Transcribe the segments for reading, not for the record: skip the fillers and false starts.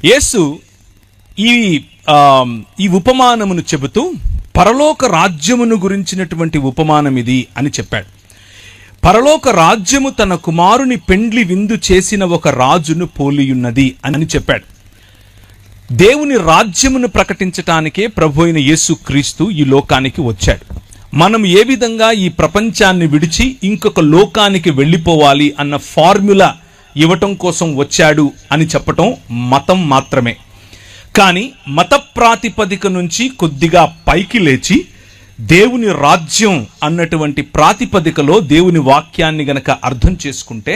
యేసు ఈ ఉపమానమును చెబుతూ పరలోక రాజ్యమును గురించినటువంటి ఉపమానం ఇది అని చెప్పాడు. పరలోక రాజ్యము తన కుమారుని పెండ్లి విందు చేసిన ఒక రాజును పోలియున్నది అని చెప్పాడు. దేవుని రాజ్యమును ప్రకటించటానికే ప్రభు అయిన యేసుక్రీస్తు ఈ లోకానికి వచ్చాడు. మనం ఏ విధంగా ఈ ప్రపంచాన్ని విడిచి ఇంకొక లోకానికి వెళ్ళిపోవాలి అన్న ఫార్ములా ఇవ్వటం కోసం వచ్చాడు అని చెప్పటం మతం మాత్రమే. కానీ మత ప్రాతిపదిక నుంచి కొద్దిగా పైకి లేచి దేవుని రాజ్యం అన్నటువంటి ప్రాతిపదికలో దేవుని వాక్యాన్ని గనక అర్థం చేసుకుంటే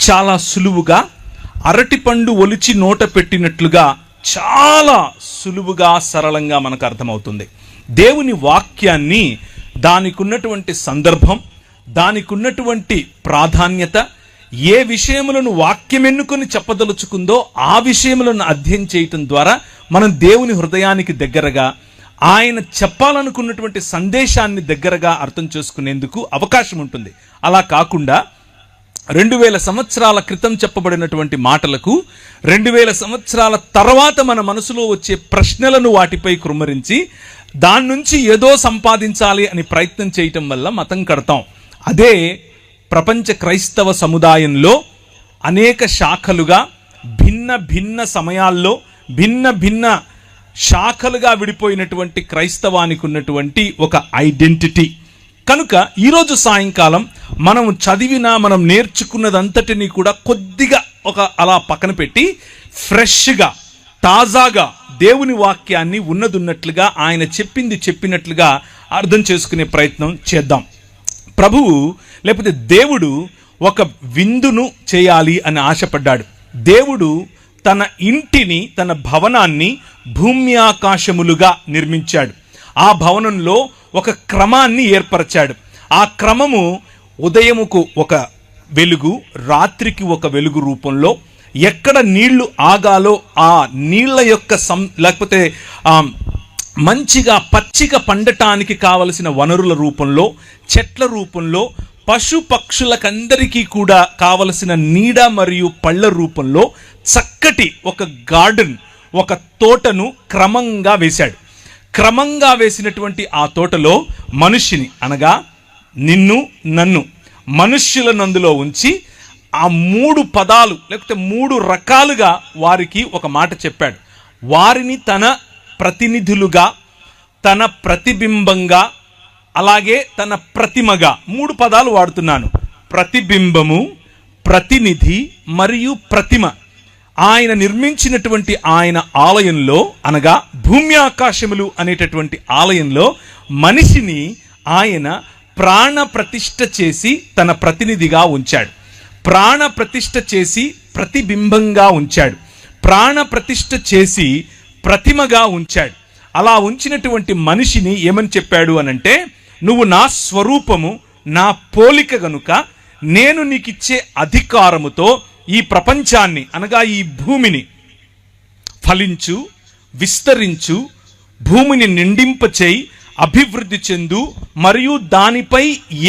చాలా సులువుగా, అరటిపండు ఒలిచి నోట పెట్టినట్లుగా చాలా సులువుగా, సరళంగా మనకు అర్థమవుతుంది. దేవుని వాక్యాన్ని దానికి ఉన్నటువంటి సందర్భం, దానికి ఉన్నటువంటి ప్రాధాన్యత, ఏ విషయములను వాక్యం ఎన్నుకొని చెప్పదలుచుకుందో ఆ విషయములను అధ్యయనం చేయటం ద్వారా మనం దేవుని హృదయానికి దగ్గరగా, ఆయన చెప్పాలనుకున్నటువంటి సందేశాన్ని దగ్గరగా అర్థం చేసుకునేందుకు అవకాశం ఉంటుంది. అలా కాకుండా 2000 సంవత్సరాల క్రితం చెప్పబడినటువంటి మాటలకు 2000 సంవత్సరాల తర్వాత మన మనసులో వచ్చే ప్రశ్నలను వాటిపై కృమ్మరించి దాని నుంచి ఏదో సంపాదించాలి అని ప్రయత్నం చేయటం వల్ల మతం కడతాం. అదే ప్రపంచ క్రైస్తవ సముదాయంలో అనేక శాఖలుగా, భిన్న భిన్న సమయాల్లో భిన్న భిన్న శాఖలుగా విడిపోయినటువంటి క్రైస్తవానికి ఉన్నటువంటి ఒక ఐడెంటిటీ. కనుక ఈరోజు సాయంకాలం మనం చదివిన, మనం నేర్చుకున్నదంతటినీ కూడా కొద్దిగా అలా పక్కన పెట్టి ఫ్రెష్గా, తాజాగా దేవుని వాక్యాన్ని ఉన్నదున్నట్లుగా, ఆయన చెప్పింది చెప్పినట్లుగా అర్థం చేసుకునే ప్రయత్నం చేద్దాం. ప్రభువు లేకపోతే దేవుడు ఒక విందును చేయాలి అని ఆశపడ్డాడు. దేవుడు తన ఇంటిని, తన భవనాన్ని భూమి ఆకాశములుగా నిర్మించాడు. ఆ భవనంలో ఒక క్రమాన్ని ఏర్పరచాడు. ఆ క్రమము ఉదయముకు ఒక వెలుగు, రాత్రికి ఒక వెలుగు రూపంలో, ఎక్కడ నీళ్లు ఆగాలో ఆ నీళ్ల యొక్క లేకపోతే మంచిగా పచ్చిగా పండటానికి కావలసిన వనరుల రూపంలో, చెట్ల రూపంలో, పశు పక్షులకందరికీ కూడా కావలసిన నీడ మరియు పళ్ళ రూపంలో చక్కటి ఒక గార్డెన్, ఒక తోటను క్రమంగా వేశాడు. క్రమంగా వేసినటువంటి ఆ తోటలో మనిషిని, అనగా నిన్ను, నన్ను, మనుష్యులను అందులో ఉంచి ఆ 3 పదాలు లేకపోతే 3 రకాలుగా వారికి ఒక మాట చెప్పాడు. వారిని తన ప్రతినిధులుగా, తన ప్రతిబింబంగా, అలాగే తన ప్రతిమగా, 3 పదాలు వాడుతున్నాను. ప్రతిబింబము, ప్రతినిధి మరియు ప్రతిమ. ఆయన నిర్మించినటువంటి ఆయన ఆలయంలో, అనగా భూమి ఆకాశములు అనేటటువంటి ఆలయంలో మనిషిని ఆయన ప్రాణ ప్రతిష్ఠ చేసి తన ప్రతినిధిగా ఉంచాడు. ప్రాణ ప్రతిష్ఠ చేసి ప్రతిబింబంగా ఉంచాడు. ప్రాణ ప్రతిష్ఠ చేసి ప్రతిమగా ఉంచాడు. అలా ఉంచినటువంటి మనిషిని ఏమని చెప్పాడు అనంటే, నువ్వు నా స్వరూపము, నా పోలిక గనుక నేను నీకిచ్చే అధికారముతో ఈ ప్రపంచాన్ని, అనగా ఈ భూమిని ఫలించు, విస్తరించు, భూమిని నిండింపచేయి, అభివృద్ధి చెందు మరియు దానిపై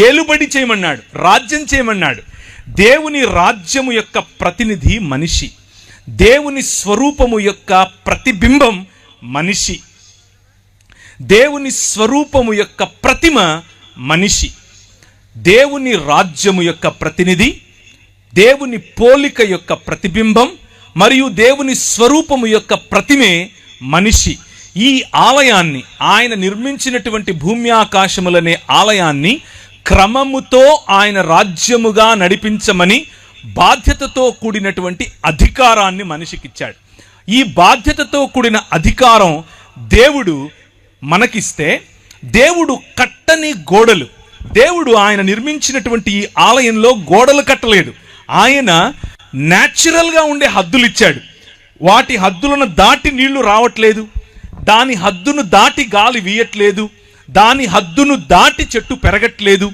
ఏలుబడి చేయమన్నాడు, రాజ్యం చేయమన్నాడు. దేవుని రాజ్యము యొక్క ప్రతినిధి మనిషి. దేవుని స్వరూపము యొక్క ప్రతిబింబం మనిషి. దేవుని స్వరూపము యొక్క ప్రతిమ మనిషి. దేవుని రాజ్యము యొక్క ప్రతినిధి, దేవుని పోలిక యొక్క ప్రతిబింబం మరియు దేవుని స్వరూపము యొక్క ప్రతిమే మనిషి. ఈ ఆలయాన్ని, ఆయన నిర్మించినటువంటి భూమి ఆకాశములనే ఆలయాన్ని క్రమముతో ఆయన రాజ్యముగా నడిపించమని బాధ్యతతో కూడినటువంటి అధికారాన్ని మనిషికిచ్చాడు. ఈ బాధ్యతతో కూడిన అధికారం దేవుడు మనకిస్తే, దేవుడు కట్టని గోడలు, దేవుడు ఆయన నిర్మించినటువంటి ఈ ఆలయంలో గోడలు కట్టలేదు. ఆయన న్యాచురల్గా ఉండే హద్దులు ఇచ్చాడు. వాటి హద్దులను దాటి నీళ్లు రావట్లేదు, దాని హద్దును దాటి గాలి వీయట్లేదు, దాని హద్దును దాటి చెట్టు పెరగట్లేదు.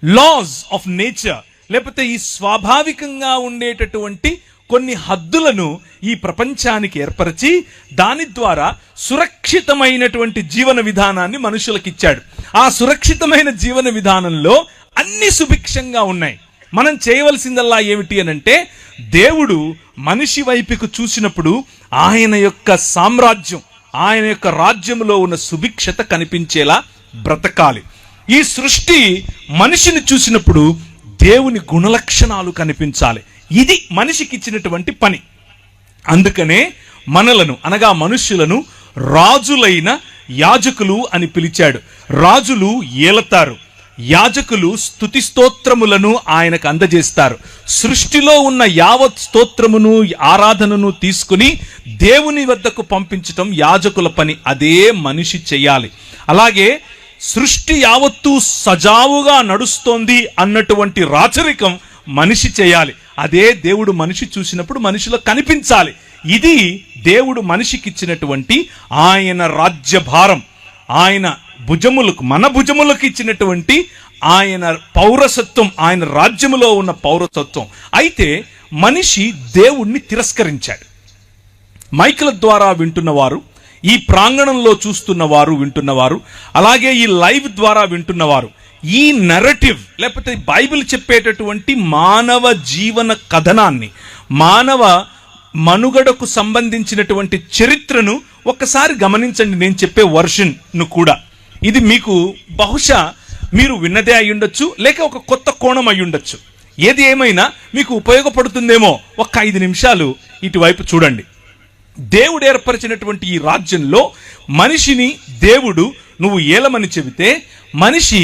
లాస్ ఆఫ్ నేచర్, లేకపోతే ఈ స్వాభావికంగా ఉండేటటువంటి కొన్ని హద్దులను ఈ ప్రపంచానికి ఏర్పరిచి దాని ద్వారా సురక్షితమైనటువంటి జీవన విధానాన్ని మనుషులకు ఇచ్చాడు. ఆ సురక్షితమైన జీవన విధానంలో అన్ని సుభిక్షంగా ఉన్నాయి. మనం చేయవలసిందల్లా ఏమిటి అనంటే, దేవుడు మనిషి వైపుకు చూసినప్పుడు ఆయన యొక్క సామ్రాజ్యం, ఆయన యొక్క రాజ్యంలో ఉన్న సుభిక్షత కనిపించేలా బ్రతకాలి. ఈ సృష్టి మనిషిని చూసినప్పుడు దేవుని గుణలక్షణాలు కనిపించాలి. ఇది మనిషికి ఇచ్చినటువంటి పని. అందుకనే మనలను అనగా మనుష్యులను రాజులైన యాజకులు అని పిలిచాడు. రాజులు ఏలతారు, యాజకులు స్తుతి స్తోత్రములను ఆయనకు అందజేస్తారు. సృష్టిలో ఉన్న యావత్ స్తోత్రమును ఆరాధనను తీసుకుని దేవుని వద్దకు పంపించటం యాజకుల పని. అదే మనిషి చెయ్యాలి. అలాగే సృష్టి యావత్తు సజావుగా నడుస్తోంది అన్నటువంటి రాచరికం మనిషి చేయాలి. అదే దేవుడు మనిషి చూసినప్పుడు మనిషిలో కనిపించాలి. ఇది దేవుడు మనిషికి ఇచ్చినటువంటి ఆయన రాజ్యభారం, ఆయన భుజములకు, మన భుజములకు ఇచ్చినటువంటి ఆయన పౌరసత్వం, ఆయన రాజ్యములో ఉన్న పౌరసత్వం. అయితే మనిషి దేవుణ్ణి తిరస్కరించాడు. మైకుల ద్వారా వింటున్నవారు, ఈ ప్రాంగణంలో చూస్తున్నవారు, వింటున్నవారు, అలాగే ఈ లైవ్ ద్వారా వింటున్నవారు, ఈ నెరేటివ్ లేకపోతే బైబిల్ చెప్పేటటువంటి మానవ జీవన కథనాన్ని, మానవ మనుగడకు సంబంధించినటువంటి చరిత్రను ఒక్కసారి గమనించండి. నేను చెప్పే వర్షన్ను కూడా. ఇది మీకు బహుశా మీరు విన్నదే అయి ఉండొచ్చు, లేక ఒక కొత్త కోణం అయి ఉండొచ్చు. ఏది ఏమైనా మీకు ఉపయోగపడుతుందేమో. ఒక్క 5 నిమిషాలు ఇటువైపు చూడండి. దేవుడు ఏర్పరిచినటువంటి ఈ రాజ్యంలో మనిషిని దేవుడు నువ్వు ఏలమని చెబితే, మనిషి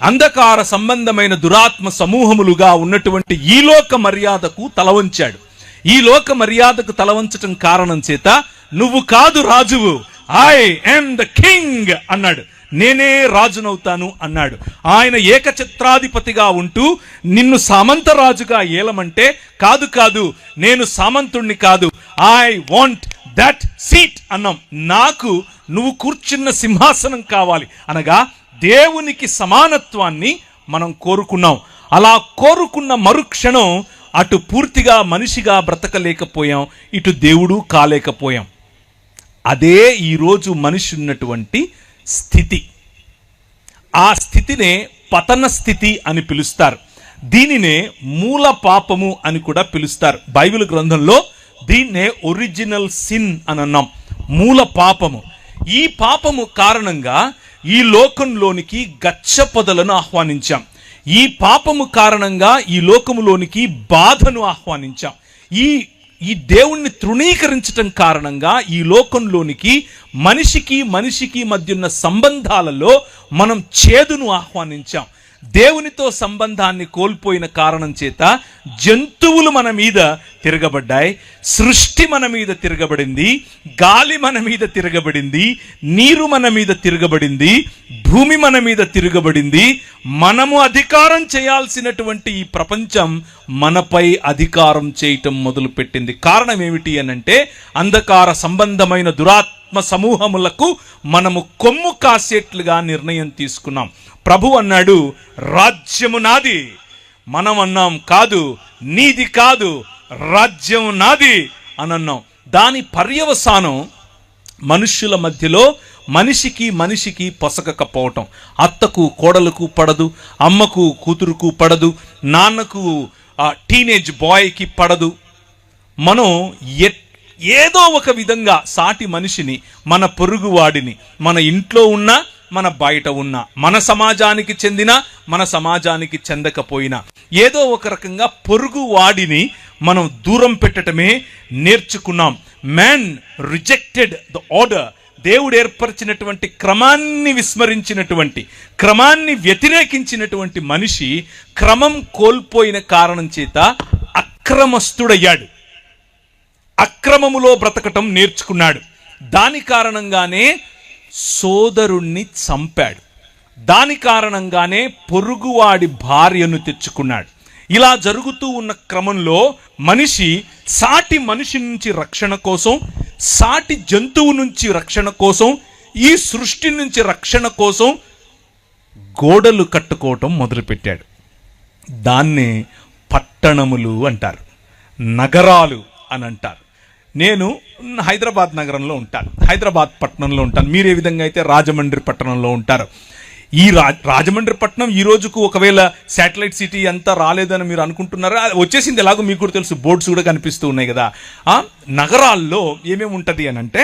అంధకార సంబంధమైన దురాత్మ సమూహములుగా ఉన్నటువంటి ఈ లోక మర్యాదకు తలవంచాడు. ఈ లోక మర్యాదకు తలవంచటం కారణం చేత నువ్వు కాదు రాజువు, ఐ యామ్ ద కింగ్ అన్నాడు. నేనే రాజునవుతాను అన్నాడు. ఆయన ఏకఛత్రాధిపతిగా ఉంటూ నిన్ను సామంతరాజుగా ఏలమంటే, కాదు కాదు నేను సామంతుణ్ణి కాదు, ఐ వాంట్ దట్ సీట్ అన్నాం. నాకు నువ్వు కూర్చున్న సింహాసనం కావాలి అనగా దేవునికి సమానత్వాన్ని మనం కోరుకున్నాం. అలా కోరుకున్న మరుక్షణం అటు పూర్తిగా మనిషిగా బ్రతకలేకపోయాం, ఇటు దేవుడు కాలేకపోయాం. అదే ఈరోజు మనిషి ఉన్నటువంటి స్థితి. ఆ స్థితినే పతన స్థితి అని పిలుస్తారు. దీనినే మూల పాపము అని కూడా పిలుస్తారు. బైబిల్ గ్రంథంలో దీన్నే ఒరిజినల్ సిన్ అని అన్నాం, మూల పాపము. ఈ పాపము కారణంగా ఈ లోకంలోనికి గచ్చ పొదలను ఆహ్వానించాం. ఈ పాపము కారణంగా ఈ లోకములోనికి బాధను ఆహ్వానించాం. ఈ దేవుణ్ణి తృణీకరించటం కారణంగా ఈ లోకంలోనికి మనిషికి మధ్య ఉన్న సంబంధాలలో మనం చేదును ఆహ్వానించాం. దేవునితో సంబంధాన్ని కోల్పోయిన కారణం చేత జంతువులు మన మీద తిరగబడ్డాయి, సృష్టి మన మీద తిరగబడింది, గాలి మన మీద తిరగబడింది, నీరు మన మీద తిరగబడింది, భూమి మన మీద తిరగబడింది. మనము అధికారం చేయాల్సినటువంటి ఈ ప్రపంచం మనపై అధికారం చేయటం మొదలుపెట్టింది. కారణం ఏమిటి అనంటే, అంధకార సంబంధమైన దురాత్మ సమూహములకు మనము కొమ్ము కాసేట్లుగా నిర్ణయం తీసుకున్నాం. ప్రభు అన్నాడు, రాజ్యము నాది. మనం అన్నాం, కాదు, నీది కాదు, రాజ్యం నాది అని అన్నాం. దాని పర్యవసానం మనుష్యుల మధ్యలో మనిషికి పొసగకపోవటం. అత్తకు కోడలకు పడదు, అమ్మకు కూతురుకు పడదు, నాన్నకు టీనేజ్ బాయ్కి పడదు. మనం ఏదో ఒక విధంగా సాటి మనిషిని, మన పొరుగువాడిని, మన ఇంట్లో ఉన్న మన బయట ఉన్న, మన సమాజానికి చెందిన మన సమాజానికి చెందకపోయినా ఏదో ఒక రకంగా పొరుగువాడిని మనం దూరం పెట్టడమే నేర్చుకున్నాం. Man rejected the order. దేవుడు ఏర్పరిచినటువంటి క్రమాన్ని విస్మరించినటువంటి, క్రమాన్ని వ్యతిరేకించినటువంటి మనిషి క్రమం కోల్పోయిన కారణం చేత అక్రమస్తుడయ్యాడు. అక్రమములో బ్రతకటం నేర్చుకున్నాడు. దాని కారణంగానే సోదరుణ్ణి చంపాడు. దాని కారణంగానే పొరుగువాడి భార్యను తెచ్చుకున్నాడు. ఇలా జరుగుతూ ఉన్న క్రమంలో మనిషి సాటి మనిషి నుంచి రక్షణ కోసం, సాటి జంతువు నుంచి రక్షణ కోసం, ఈ సృష్టి నుంచి రక్షణ కోసం గోడలు కట్టుకోవటం మొదలుపెట్టాడు. దాన్నే పట్టణములు అంటారు, నగరాలు అని అంటారు. నేను హైదరాబాద్ నగరంలో ఉంటాను, హైదరాబాద్ పట్టణంలో ఉంటాను. మీరు ఏ విధంగా అయితే రాజమండ్రి పట్టణంలో ఉంటారు. ఈ రాజమండ్రి పట్టణం ఈ రోజుకు ఒకవేళ శాటిలైట్ సిటీ అంతా రాలేదని మీరు అనుకుంటున్నారా? వచ్చేసింది, ఎలాగో మీకు కూడా తెలుసు, బోర్డ్స్ కూడా కనిపిస్తూ ఉన్నాయి కదా. నగరాల్లో ఏమేమి ఉంటుంది అని అంటే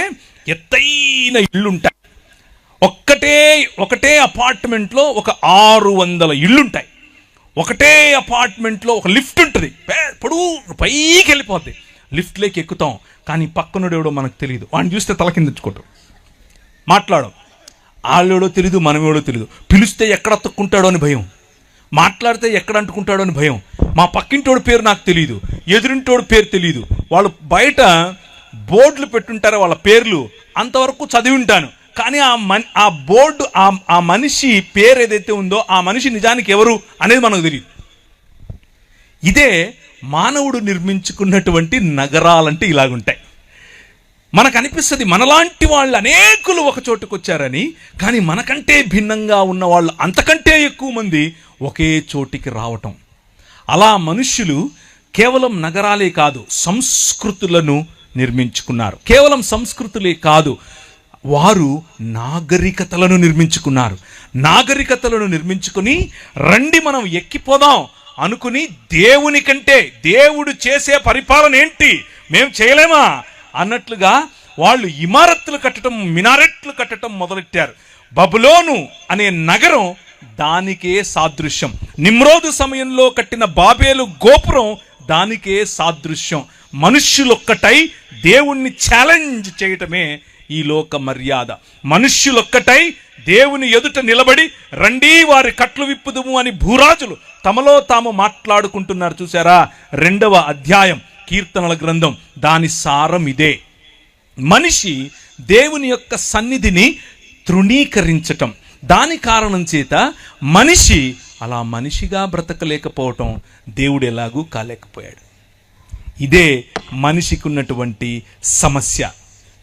ఎత్తైన ఇళ్ళుంటాయి. ఒకటే అపార్ట్మెంట్లో ఒక 600 ఇళ్ళుంటాయి. ఒకటే అపార్ట్మెంట్లో ఒక లిఫ్ట్ ఉంటుంది, పొడుగు పైకి వెళ్ళిపోద్ది. లిఫ్ట్లోకి ఎక్కుతాం, కానీ పక్కనుడు ఎవడో మనకు తెలియదు. వాడిని చూస్తే తల కిందించుకోవటం, మాట్లాడడం, వాళ్ళెవడో తెలీదు, మనమేవడో తెలీదు. పిలిస్తే ఎక్కడ తొక్కుంటాడో అని భయం, మాట్లాడితే ఎక్కడ అంటుకుంటాడో అని భయం. మా పక్కింటోడి పేరు నాకు తెలియదు, ఎదురింటోడి పేరు తెలియదు. వాళ్ళు బయట బోర్డులు పెట్టుంటారు వాళ్ళ పేర్లు, అంతవరకు చదివి ఉంటాను. కానీ ఆ బోర్డు, ఆ మనిషి పేరు ఏదైతే ఉందో ఆ మనిషి నిజానికి ఎవరు అనేది మనకు తెలియదు. ఇదే మానవుడు నిర్మించుకున్నటువంటి నగరాలంటే ఇలాగుంటాయి. మనకు అనిపిస్తుంది మనలాంటి వాళ్ళు అనేకులు ఒక చోటుకు వచ్చారని, కానీ మనకంటే భిన్నంగా ఉన్న వాళ్ళు అంతకంటే ఎక్కువ మంది ఒకే చోటికి రావటం. అలా మనుష్యులు కేవలం నగరాలే కాదు, సంస్కృతులను నిర్మించుకున్నారు. కేవలం సంస్కృతులే కాదు, వారు నాగరికతలను నిర్మించుకున్నారు. నాగరికతలను నిర్మించుకుని రండి మనం ఎక్కిపోదాం అనుకుని దేవుని కంటే దేవుడు చేసే పరిపాలన ఏంటి మేము చేయలేమా అన్నట్లుగా వాళ్ళు ఇమారత్తులు కట్టడం, మినారెట్లు కట్టడం మొదలెట్టారు. బబులోను అనే నగరం దానికే సాదృశ్యం. నిమ్రోదు సమయంలో కట్టిన బాబేలు గోపురం దానికే సాదృశ్యం. మనుష్యులొక్కటై దేవుణ్ణి ఛాలెంజ్ చేయటమే ఈ లోక మర్యాద. మనుష్యులొక్కటై దేవుని ఎదుట నిలబడి రండి వారి కట్లు విప్పుదుము అని భూరాజులు తమలో తాము మాట్లాడుకుంటున్నారు. చూసారా? 2వ అధ్యాయం కీర్తనల గ్రంథం, దాని సారం ఇదే. మనిషి దేవుని యొక్క సన్నిధిని తృణీకరించటం, దాని కారణం చేత మనిషి అలా మనిషిగా బ్రతకలేకపోవటం, దేవుడు ఎలాగూ కాలేకపోయాడు. ఇదే మనిషికి ఉన్నటువంటి సమస్య.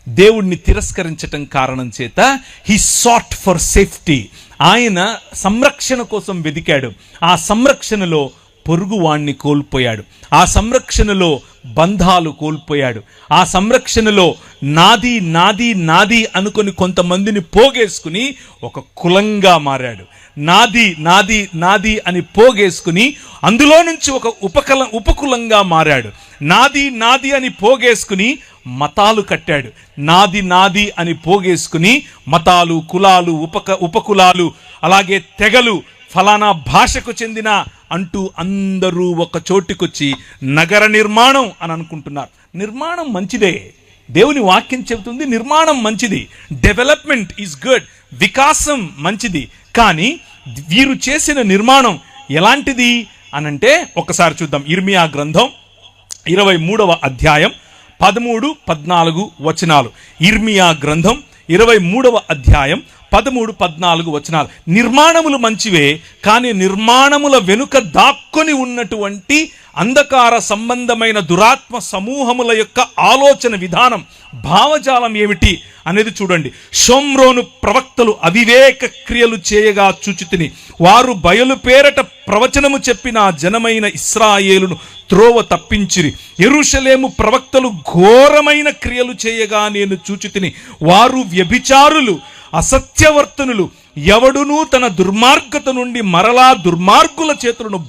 దేవుణ్ణి తిరస్కరించటం కారణం చేత హీ సాట్ ఫర్ సేఫ్టీ. ఆయన సంరక్షణ కోసం వెదికాడు. ఆ సంరక్షణలో పొరుగువాణ్ణి కోల్పోయాడు. ఆ సంరక్షణలో బంధాలు కోల్పోయాడు. ఆ సంరక్షణలో నాది నాది నాది అనుకొని కొంతమందిని పోగేసుకుని ఒక కులంగా మారాడు. నాది నాది నాది అని పోగేసుకుని అందులో నుంచి ఒక ఉపకులంగా మారాడు. నాది నాది అని పోగేసుకుని మతాలు కట్టాడు. నాది నాది అని పోగేసుకుని మతాలు, కులాలు, ఉపకులాలు, అలాగే తెగలు, ఫలానా భాషకు చెందిన అంటూ అందరూ ఒక చోటికొచ్చి నగర నిర్మాణం అని అనుకుంటున్నారు. నిర్మాణం మంచిదే, దేవుని వాక్యం చెబుతుంది నిర్మాణం మంచిది, డెవలప్మెంట్ ఈజ్ గుడ్, వికాసం మంచిది. కానీ వీరు చేసిన నిర్మాణం ఎలాంటిది అనంటే ఒకసారి చూద్దాం. ఇర్మియా గ్రంథం 23వ అధ్యాయం 13, 14 వచనాలు. ఇర్మియా గ్రంథం 23వ అధ్యాయం 13, 14 వచనాలు. నిర్మాణములు మంచివే, కానీ నిర్మాణముల వెనుక దాక్కొని ఉన్నటువంటి అంధకార సంబంధమైన దురాత్మ సమూహముల యొక్క ఆలోచన విధానం, భావజాలం ఏమిటి అనేది చూడండి. షోమ్రోను ప్రవక్తలు అవివేక క్రియలు చేయగా చూచితిని. వారు బయలు పేరట ప్రవచనము చెప్పిన జనమైన ఇశ్రాయేలును త్రోవ తప్పించిరి. యెరూషలేము ప్రవక్తలు ఘోరమైన క్రియలు చేయగా నేను చూచితిని. వారు వ్యభిచారులు, అసత్యవర్తనులు, ఎవడునూ తన దుర్మార్గత నుండి మరలా దుర్మార్గుల చేతులను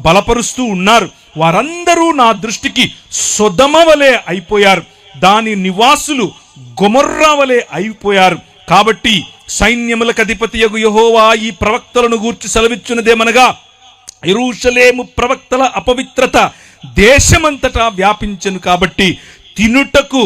బలపరుస్తూ ఉన్నారు. వారందరూ నా దృష్టికి సొదొమ వలె అయిపోయారు, దాని నివాసులు గొమొర్రా వలె అయిపోయారు. కాబట్టి సైన్యములకు అధిపతియగు యెహోవా ఈ ప్రవక్తలను గూర్చి సెలవిచ్చున్నదేమనగా, యెరూషలేము ప్రవక్తల అపవిత్రత దేశమంతటా వ్యాపించెను. కాబట్టి తినుటకు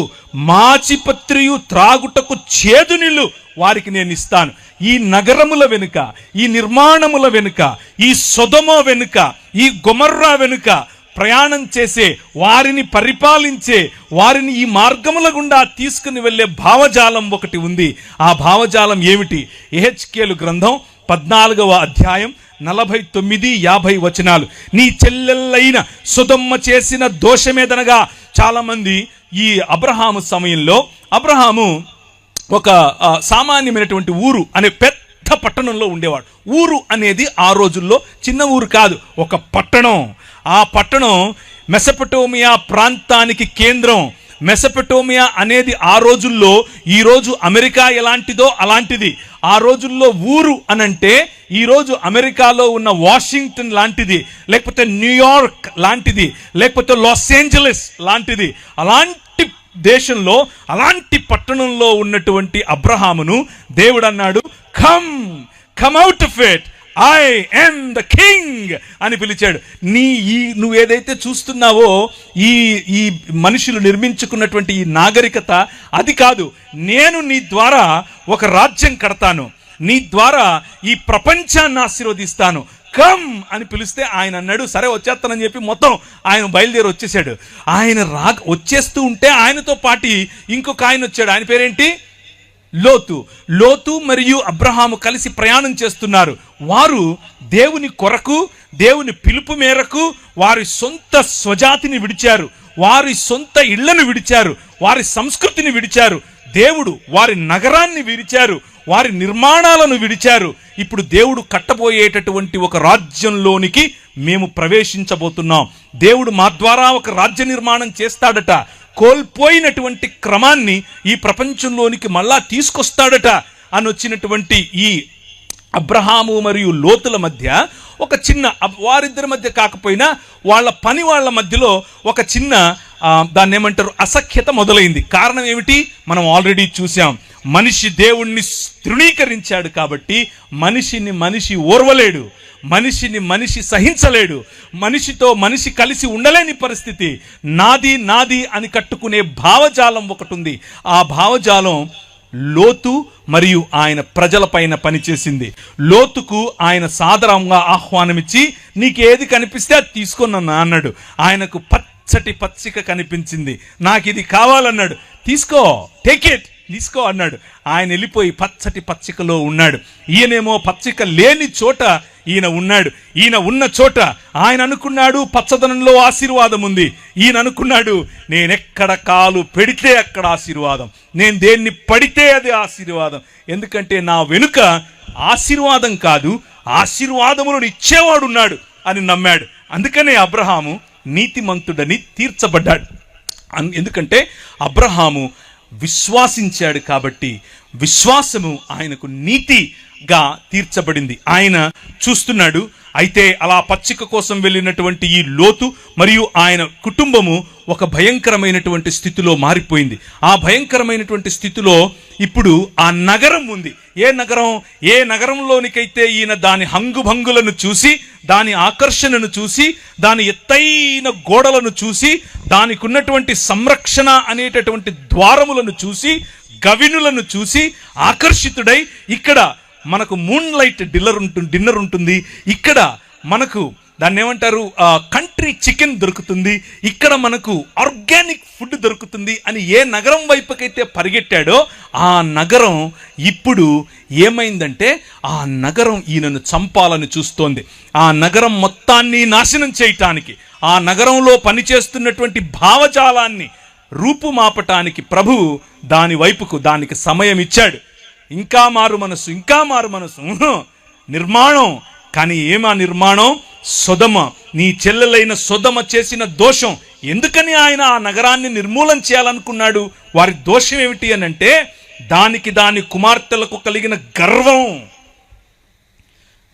మాచిపత్రియు, త్రాగుటకు చేదు నీళ్లు వారికి నేను ఇస్తాను. ఈ నగరముల వెనుక, ఈ నిర్మాణముల వెనుక, ఈ సొదొమ వెనుక, ఈ గొమొర్రా వెనుక ప్రయాణం చేసే వారిని పరిపాలించే వారిని ఈ మార్గముల గుండా తీసుకుని వెళ్ళే భావజాలం ఒకటి ఉంది. ఆ భావజాలం ఏమిటి? యెహెజ్కేలు గ్రంథం 14వ అధ్యాయం 49, 50 వచనాలు. నీ చెల్లెళ్ళైన సొదొమ చేసిన దోషమేదనగా, చాలా మంది ఈ అబ్రహాము సమయంలో, అబ్రహాము ఒక సామాన్యమైనటువంటి ఊరు అనే పెద్ద పట్టణంలో ఉండేవాడు. ఊరు అనేది ఆ రోజుల్లో చిన్న ఊరు కాదు, ఒక పట్టణం. ఆ పట్టణం మెసొపొటేమియా ప్రాంతానికి కేంద్రం. మెసొపొటేమియా అనేది ఆ రోజుల్లో ఈరోజు అమెరికా ఎలాంటిదో అలాంటిది. ఆ రోజుల్లో ఊరు అనంటే ఈరోజు అమెరికాలో ఉన్న వాషింగ్టన్ లాంటిది, లేకపోతే న్యూయార్క్ లాంటిది, లేకపోతే లాస్ ఏంజలస్ లాంటిది. అలాంటి దేశంలో, అలాంటి పట్టణంలో ఉన్నటువంటి అబ్రహామును దేవుడు అన్నాడు, come out of it, I am the king అని పిలిచాడు. నువ్వు ఏదైతే చూస్తున్నావో ఈ మనుషులు నిర్మించుకున్నటువంటి ఈ నాగరికత అది కాదు. నేను నీ ద్వారా ఒక రాజ్యం కడతాను, నీ ద్వారా ఈ ప్రపంచాన్ని ఆశీర్వదిస్తాను, కమ్ అని పిలిస్తే ఆయన అన్నాడు సరే వచ్చేస్తానని చెప్పి మొత్తం ఆయన బయలుదేరి వచ్చేసాడు. ఆయన వచ్చేస్తూ ఉంటే ఆయనతో పాటు ఇంకొక ఆయన వచ్చాడు. ఆయన పేరేంటి? లోతు మరియు అబ్రహాము కలిసి ప్రయాణం చేస్తున్నారు. వారు దేవుని కొరకు, దేవుని పిలుపు మేరకు వారి సొంత స్వజాతిని విడిచారు, వారి సొంత ఇళ్లను విడిచారు, వారి సంస్కృతిని విడిచారు. దేవుడు వారి నగరాన్ని విడిచారు, వారి నిర్మాణాలను విడిచారు. ఇప్పుడు దేవుడు కట్టబోయేటటువంటి ఒక రాజ్యంలోనికి మేము ప్రవేశించబోతున్నాం. దేవుడు మా ద్వారా ఒక రాజ్య నిర్మాణం చేస్తాడట. కోల్పోయినటువంటి క్రమాన్ని ఈ ప్రపంచంలోనికి మళ్ళా తీసుకొస్తాడట అని వచ్చినటువంటి ఈ అబ్రహాము మరియు లోతుల మధ్య ఒక చిన్న, వారిద్దరి మధ్య కాకపోయినా వాళ్ళ మధ్యలో ఒక చిన్న దాన్ని ఏమంటారు, అసఖ్యత మొదలైంది. కారణం ఏమిటి? మనం ఆల్రెడీ చూసాం. మనిషి దేవుణ్ణి తృణీకరించాడు కాబట్టి మనిషి ఓర్వలేడు, మనిషిని మనిషి సహించలేడు, మనిషితో మనిషి కలిసి ఉండలేని పరిస్థితి. నాది అని కట్టుకునే భావజాలం ఒకటి ఉంది. ఆ భావజాలం లోతు మరియు ఆయన ప్రజల పైన పనిచేసింది. లోతుకు ఆయన సాదరంగా ఆహ్వానమిచ్చి నీకేది కనిపిస్తే అది తీసుకున్నా అన్నాడు. ఆయనకు పచ్చటి పచ్చిక కనిపించింది, నాకు ఇది కావాలన్నాడు. తీసుకో, టేక్ ఇట్, తీసుకో అన్నాడు. ఆయన వెళ్ళిపోయి పచ్చటి పచ్చికలో ఉన్నాడు. ఈయనేమో పచ్చిక లేని చోట ఈయన ఉన్నాడు. ఈయన ఉన్న చోట ఆయన అనుకున్నాడు పచ్చదనంలో ఆశీర్వాదం ఉంది. ఈయన అనుకున్నాడు నేనెక్కడ కాలు పెడితే అక్కడ ఆశీర్వాదం, నేను దేన్ని పడితే అది ఆశీర్వాదం. ఎందుకంటే నా వెనుక ఆశీర్వాదం కాదు, ఆశీర్వాదములను ఇచ్చేవాడు ఉన్నాడు అని నమ్మాడు. అందుకనే అబ్రహాము నీతిమంతుడని తీర్చబడ్డాడు. ఎందుకంటే అబ్రహాము విశ్వాసించాడు కాబట్టి విశ్వాసము ఆయనకు నీతిగా తీర్చబడింది. ఆయన చూస్తున్నాడు. అయితే అలా పచ్చిక కోసం వెళ్ళినటువంటి ఈ లోతు మరియు ఆయన కుటుంబము ఒక భయంకరమైనటువంటి స్థితిలో మారిపోయింది. ఆ భయంకరమైనటువంటి స్థితిలో ఇప్పుడు ఆ నగరం ఉంది. ఏ నగరంలోనికైతే ఈయన దాని హంగుభంగులను చూసి, దాని ఆకర్షణను చూసి, దాని ఎత్తైన గోడలను చూసి, దానికి ఉన్నటువంటి సంరక్షణ అనేటటువంటి ద్వారములను చూసి, గవినులను చూసి ఆకర్షితుడై, ఇక్కడ మనకు మూన్ లైట్ డిన్నర్ ఉంటుంది, ఇక్కడ మనకు దాన్ని ఏమంటారు కంట్రీ చికెన్ దొరుకుతుంది, ఇక్కడ మనకు ఆర్గానిక్ ఫుడ్ దొరుకుతుంది అని ఏ నగరం వైపుకైతే పరిగెట్టాడో ఆ నగరం ఇప్పుడు ఏమైందంటే ఆ నగరం ఈయనను చంపాలని చూస్తోంది. ఆ నగరం మొత్తాన్ని నాశనం చేయటానికి, ఆ నగరంలో పనిచేస్తున్నటువంటి భావజాలాన్ని రూపుమాపటానికి ప్రభువు దాని వైపుకు దానికి సమయం ఇచ్చాడు. ఇంకా మారు మనసు నిర్మాణం. కానీ ఏమా నిర్మాణం? సొదమ, నీ చెల్లెలైన సొదమ చేసిన దోషం. ఎందుకని ఆయన ఆ నగరాన్ని నిర్మూలన చేయాలనుకున్నాడు? వారి దోషం ఏమిటి అని అంటే దాని కుమార్తెలకు కలిగిన గర్వం,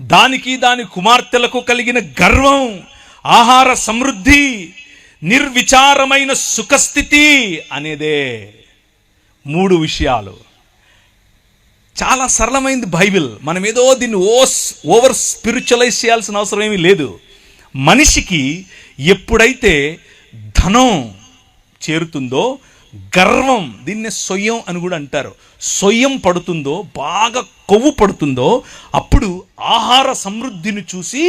దాని కుమార్తెలకు కలిగిన గర్వం, ఆహార సమృద్ధి, నిర్విచారమైన సుఖస్థితి అనేదే 3 విషయాలు. చాలా సరళమైంది బైబిల్. మనం ఏదో దీన్ని ఓవర్ స్పిరిచువలైజ్ చేయాల్సిన అవసరం ఏమీ లేదు. మనిషికి ఎప్పుడైతే ధనం చేరుతుందో, గర్వం, దీన్నే సొయ్యం అని కూడా అంటారు, సొయ్యం పడుతుందో, బాగా కొవ్వు పడుతుందో, అప్పుడు ఆహార సమృద్ధిని చూసి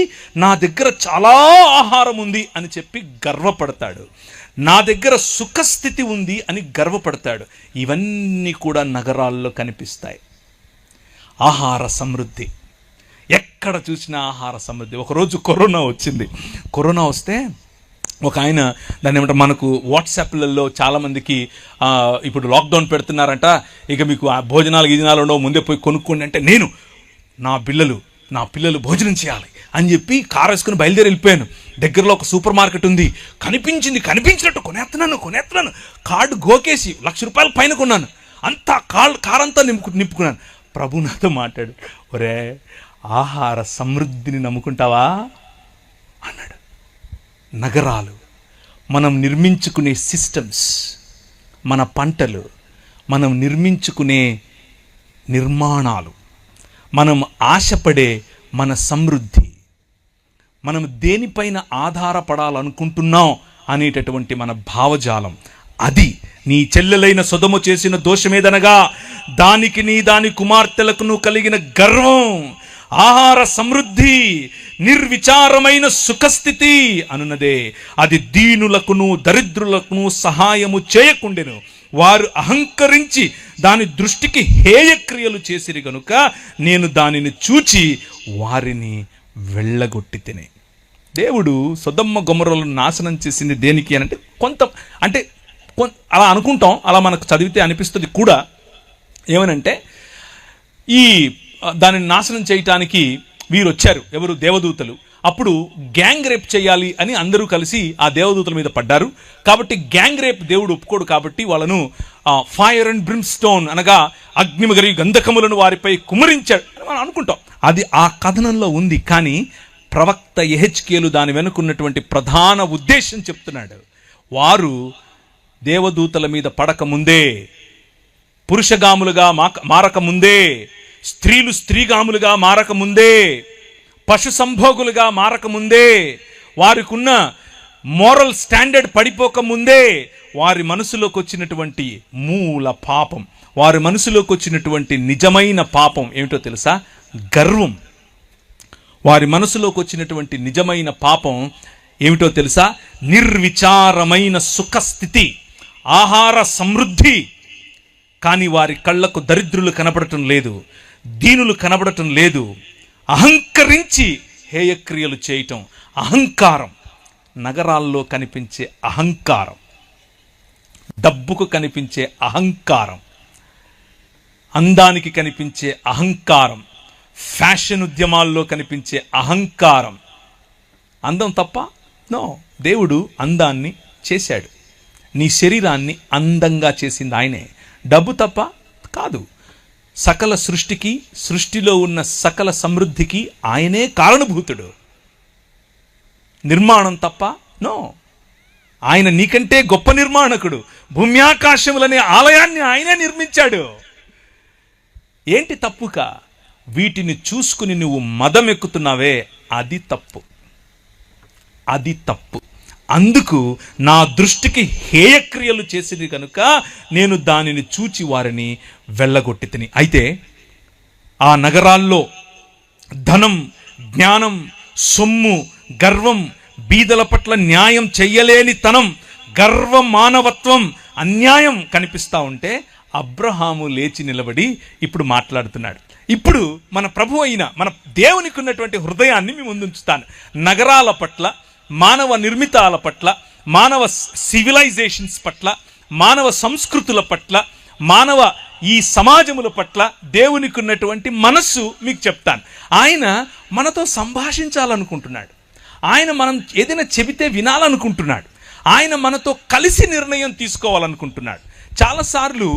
నా దగ్గర చాలా ఆహారం ఉంది అని చెప్పి గర్వపడతాడు. నా దగ్గర సుఖస్థితి ఉంది అని గర్వపడతాడు. ఇవన్నీ కూడా నగరాల్లో కనిపిస్తాయి. ఆహార సమృద్ధి, ఎక్కడ చూసినా ఆహార సమృద్ధి. ఒకరోజు కరోనా వచ్చింది. కరోనా వస్తే ఒక ఆయన దాన్ని ఏమంటారు, మనకు వాట్సాప్లలో చాలామందికి ఇప్పుడు లాక్డౌన్ పెడుతున్నారంట, ఇక మీకు భోజనాలు ఉండవు, ముందే పోయి కొనుక్కోండి అంటే, నేను నా పిల్లలు నా పిల్లలు భోజనం చేయాలి అని చెప్పి కారు వేసుకుని బయలుదేరి వెళ్ళిపోయాను. దగ్గరలో ఒక సూపర్ మార్కెట్ ఉంది, కనిపించినట్టు కొనేస్తున్నాను. కార్డు గోకేసి ₹1,00,000 పైన కొన్నాను. అంతా కారంతా నింపుకున్నాను. ప్రభు నాతో మాట్లాడు, ఒరే ఆహార సమృద్ధిని నమ్ముకుంటావా అన్నాడు. నగరాలు, మనం నిర్మించుకునే సిస్టమ్స్, మన పంటలు, మనం నిర్మించుకునే నిర్మాణాలు, మనం ఆశపడే మన సమృద్ధి, మనం దేనిపైన ఆధారపడాలనుకుంటున్నాం అనేటటువంటి మన భావజాలం, అది నీ చెల్లెలైన సొదొమ చేసిన దోషమేదనగా దానికి నీ దాని కుమార్తెలకు కలిగిన గర్వం, ఆహార సమృద్ధి, నిర్విచారమైన సుఖస్థితి అనున్నదే. అది దీనులకును దరిద్రులకును సహాయము చేయకుండెను. వారు అహంకరించి దాని దృష్టికి హేయక్రియలు చేసిరి గనుక నేను దానిని చూచి వారిని వెళ్ళగొట్టి తినే. దేవుడు సొదొమ గొమొర్రాలను నాశనం చేసింది దేనికి అని అంటే అలా అనుకుంటాం, అలా మనకు చదివితే అనిపిస్తుంది కూడా. ఏమనంటే ఈ దానిని నాశనం చేయటానికి వీరు వచ్చారు, ఎవరు? దేవదూతలు. అప్పుడు గ్యాంగ్ రేప్ చేయాలి అని అందరూ కలిసి ఆ దేవదూతల మీద పడ్డారు. కాబట్టి గ్యాంగ్ రేప్ దేవుడు ఒప్పుకోడు. కాబట్టి వాళ్ళను ఫైర్ అండ్ బ్రిమ్స్టోన్ అనగా అగ్నిమగరి గంధకములను వారిపై కుమ్మరించాడు అని మనం అనుకుంటాం. అది ఆ కథనంలో ఉంది. కానీ ప్రవక్త యెహెజ్కేలు దాని వెనుకున్నటువంటి ప్రధాన ఉద్దేశం చెప్తున్నాడు. వారు దేవదూతల మీద పడకముందే, పురుషగాములుగా మారకముందే, స్త్రీలు స్త్రీగాములుగా మారకముందే, పశు సంభోగులుగా మారకముందే, వారికున్న మోరల్ స్టాండర్డ్ పడిపోకముందే వారి మనసులోకి వచ్చినటువంటి మూల పాపం, వారి మనసులోకి వచ్చినటువంటి నిజమైన పాపం ఏమిటో తెలుసా? గర్వం. వారి మనసులోకి వచ్చినటువంటి నిజమైన పాపం ఏమిటో తెలుసా? నిర్విచారమైన సుఖస్థితి, ఆహార సమృద్ధి. కానీ వారి కళ్ళకు దరిద్రులు కనబడటం లేదు, దీనులు కనబడటం లేదు. అహంకరించి హేయక్రియలు చేయటం, అహంకారం. నగరాల్లో కనిపించే అహంకారం, డబ్బుకు కనిపించే అహంకారం, అందానికి కనిపించే అహంకారం, ఫ్యాషన్ ఉద్యమాల్లో కనిపించే అహంకారం. అందం తప్ప? నో. దేవుడు అందాన్ని చేశాడు, నీ శరీరాన్ని అందంగా చేసింది ఆయనే. డబ్బు తప్ప? కాదు. సకల సృష్టికి, సృష్టిలో ఉన్న సకల సమృద్ధికి ఆయనే కారణభూతుడు. నిర్మాణం తప్ప? నో. ఆయన నీకంటే గొప్ప నిర్మాణకుడు. భూమ్యాకాశములనే ఆలయాన్ని ఆయనే నిర్మించాడు. ఏంటి తప్పుక? వీటిని చూసుకుని నువ్వు మదం ఎక్కుతున్నావే, అది తప్పు, అది తప్పు. అందుకు నా దృష్టికి హేయక్రియలు చేసింది కనుక నేను దానిని చూచి వారిని వెళ్ళగొట్టి తిని. అయితే ఆ నగరాల్లో ధనం, జ్ఞానం, సొమ్ము, గర్వం, బీదల పట్ల న్యాయం చెయ్యలేని తనం, గర్వ మానవత్వం, అన్యాయం కనిపిస్తూ ఉంటే అబ్రహాము లేచి నిలబడి ఇప్పుడు మాట్లాడుతున్నాడు. ఇప్పుడు మన ప్రభు అయిన మన దేవునికి ఉన్నటువంటి హృదయాన్ని మీ ముందుంచుతాను. నగరాల పట్ల, మానవ నిర్మితాల పట్ల, మానవ సివిలైజేషన్స్ పట్ల, మానవ సంస్కృతుల పట్ల, మానవ ఈ సమాజముల పట్ల దేవునికి ఉన్నటువంటి మనస్సు మీకు చెప్తాను. ఆయన మనతో సంభాషించాలనుకుంటున్నాడు. ఆయన మనం ఏదైనా చెబితే వినాలనుకుంటున్నాడు. ఆయన మనతో కలిసి నిర్ణయం తీసుకోవాలనుకుంటున్నాడు. చాలాసార్లు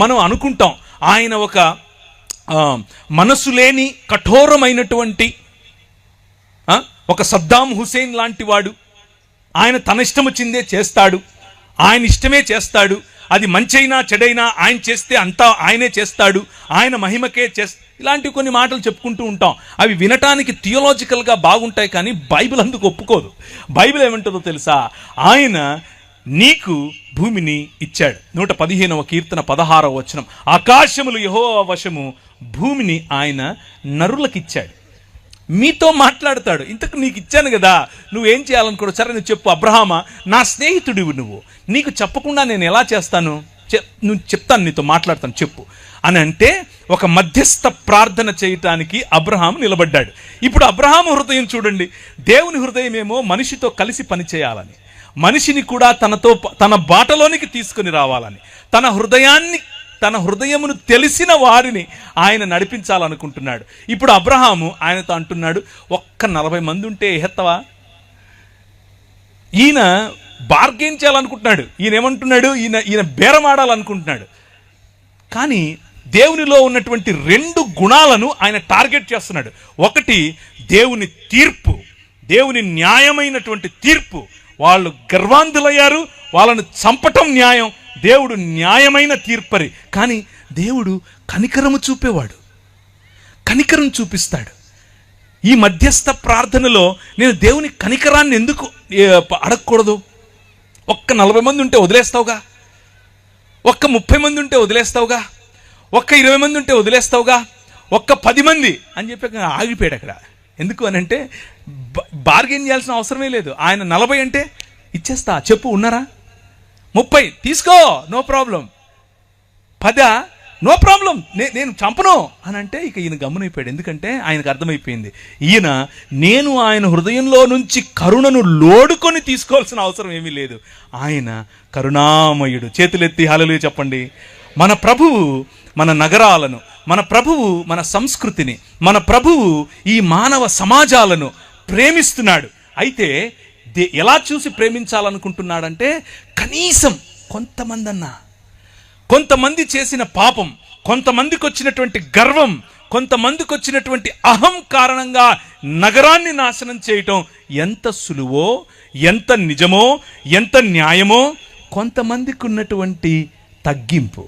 మనం అనుకుంటాం ఆయన ఒక మనసు లేని కఠోరమైనటువంటి ఒక సద్దాం హుసేన్ లాంటి వాడు, ఆయన తన ఇష్టం వచ్చిందే చేస్తాడు, ఆయన ఇష్టమే చేస్తాడు, అది మంచైనా చెడైనా ఆయన చేస్తే అంతా ఆయనే చేస్తాడు, ఆయన మహిమకే ఇలాంటి కొన్ని మాటలు చెప్పుకుంటూ ఉంటాం. అవి వినటానికి థియోలాజికల్గా బాగుంటాయి, కానీ బైబిల్ అందుకు ఒప్పుకోదు. బైబిల్ ఏమంటుందో తెలుసా? ఆయన నీకు భూమిని ఇచ్చాడు. 115వ కీర్తన 16వ వచనం, ఆకాశములు యెహోవా వశము, భూమిని ఆయన నరులకిచ్చాడు. మీతో మాట్లాడతాడు. ఇంతకు నీకు ఇచ్చాను కదా, నువ్వేం చేయాలనుకోడు? సరే నువ్వు చెప్పు. అబ్రహామా, నా స్నేహితుడివి నువ్వు, నీకు చెప్పకుండా నేను ఎలా చేస్తాను? నువ్వు చెప్తాను, నీతో మాట్లాడతాను, చెప్పు అని అంటే ఒక మధ్యస్థ ప్రార్థన చేయటానికి అబ్రహాము నిలబడ్డాడు. ఇప్పుడు అబ్రహాము హృదయం చూడండి. దేవుని హృదయం ఏమో మనిషితో కలిసి పనిచేయాలని, మనిషిని కూడా తన బాటలోనికి తీసుకుని రావాలని, తన హృదయాన్ని తన హృదయమును తెలిసిన వారిని ఆయన నడిపించాలనుకుంటున్నాడు. ఇప్పుడు అబ్రహాము ఆయనతో అంటున్నాడు, ఒక్క 40 మంది ఉంటే ఎత్తవా? ఈయన బార్గెన్ చేయాలనుకుంటున్నాడు. ఈయన ఏమంటున్నాడు? ఈయన బేరమాడాలనుకుంటున్నాడు. కానీ దేవునిలో ఉన్నటువంటి 2 గుణాలను ఆయన టార్గెట్ చేస్తున్నాడు. ఒకటి దేవుని తీర్పు, దేవుని న్యాయమైనటువంటి తీర్పు. వాళ్ళు గర్వాంధులయ్యారు, వాళ్ళను చంపటం న్యాయం. దేవుడు న్యాయమైన తీర్పరి. కానీ దేవుడు కనికరము చూపేవాడు, కనికరం చూపిస్తాడు. ఈ మధ్యస్థ ప్రార్థనలో నేను దేవుని కనికరాన్ని ఎందుకు అడగకూడదు? ఒక్క 40 మంది ఉంటే వదిలేస్తావుగా, ఒక్క 30 మంది ఉంటే వదిలేస్తావుగా, ఒక్క 20 మంది ఉంటే వదిలేస్తావుగా, ఒక్క 10 మంది అని చెప్పి ఆగిపోయాడు అక్కడ. ఎందుకు అని అంటే బార్గెన్ చేయాల్సిన అవసరమే లేదు. ఆయన 40 అంటే ఇచ్చేస్తా, చెప్పు ఉన్నారా? 30 తీసుకో, నో ప్రాబ్లం. 10 నో ప్రాబ్లం, నేను చంపను అని అంటే ఇక ఈయన గమ్మునైపోయాడు. ఎందుకంటే ఆయనకు అర్థమైపోయింది, నేను ఆయన హృదయంలో నుంచి కరుణను లోడుకొని తీసుకోవాల్సిన అవసరం ఏమీ లేదు. ఆయన కరుణామయుడు. చేతులెత్తి హల్లెలూయా చెప్పండి. మన ప్రభువు మన నగరాలను, మన ప్రభువు మన సంస్కృతిని, మన ప్రభువు ఈ మానవ సమాజాలను ప్రేమిస్తున్నాడు. అయితే ఎలా చూసి ప్రేమించాలనుకుంటున్నాడంటే, కనీసం కొంతమంది చేసిన పాపం, కొంతమందికి వచ్చినటువంటి గర్వం, కొంతమందికి వచ్చినటువంటి అహం కారణంగా నగరాన్ని నాశనం చేయటం ఎంత సులువో, ఎంత నిజమో, ఎంత న్యాయమో, కొంతమందికి ఉన్నటువంటి తగ్గింపు,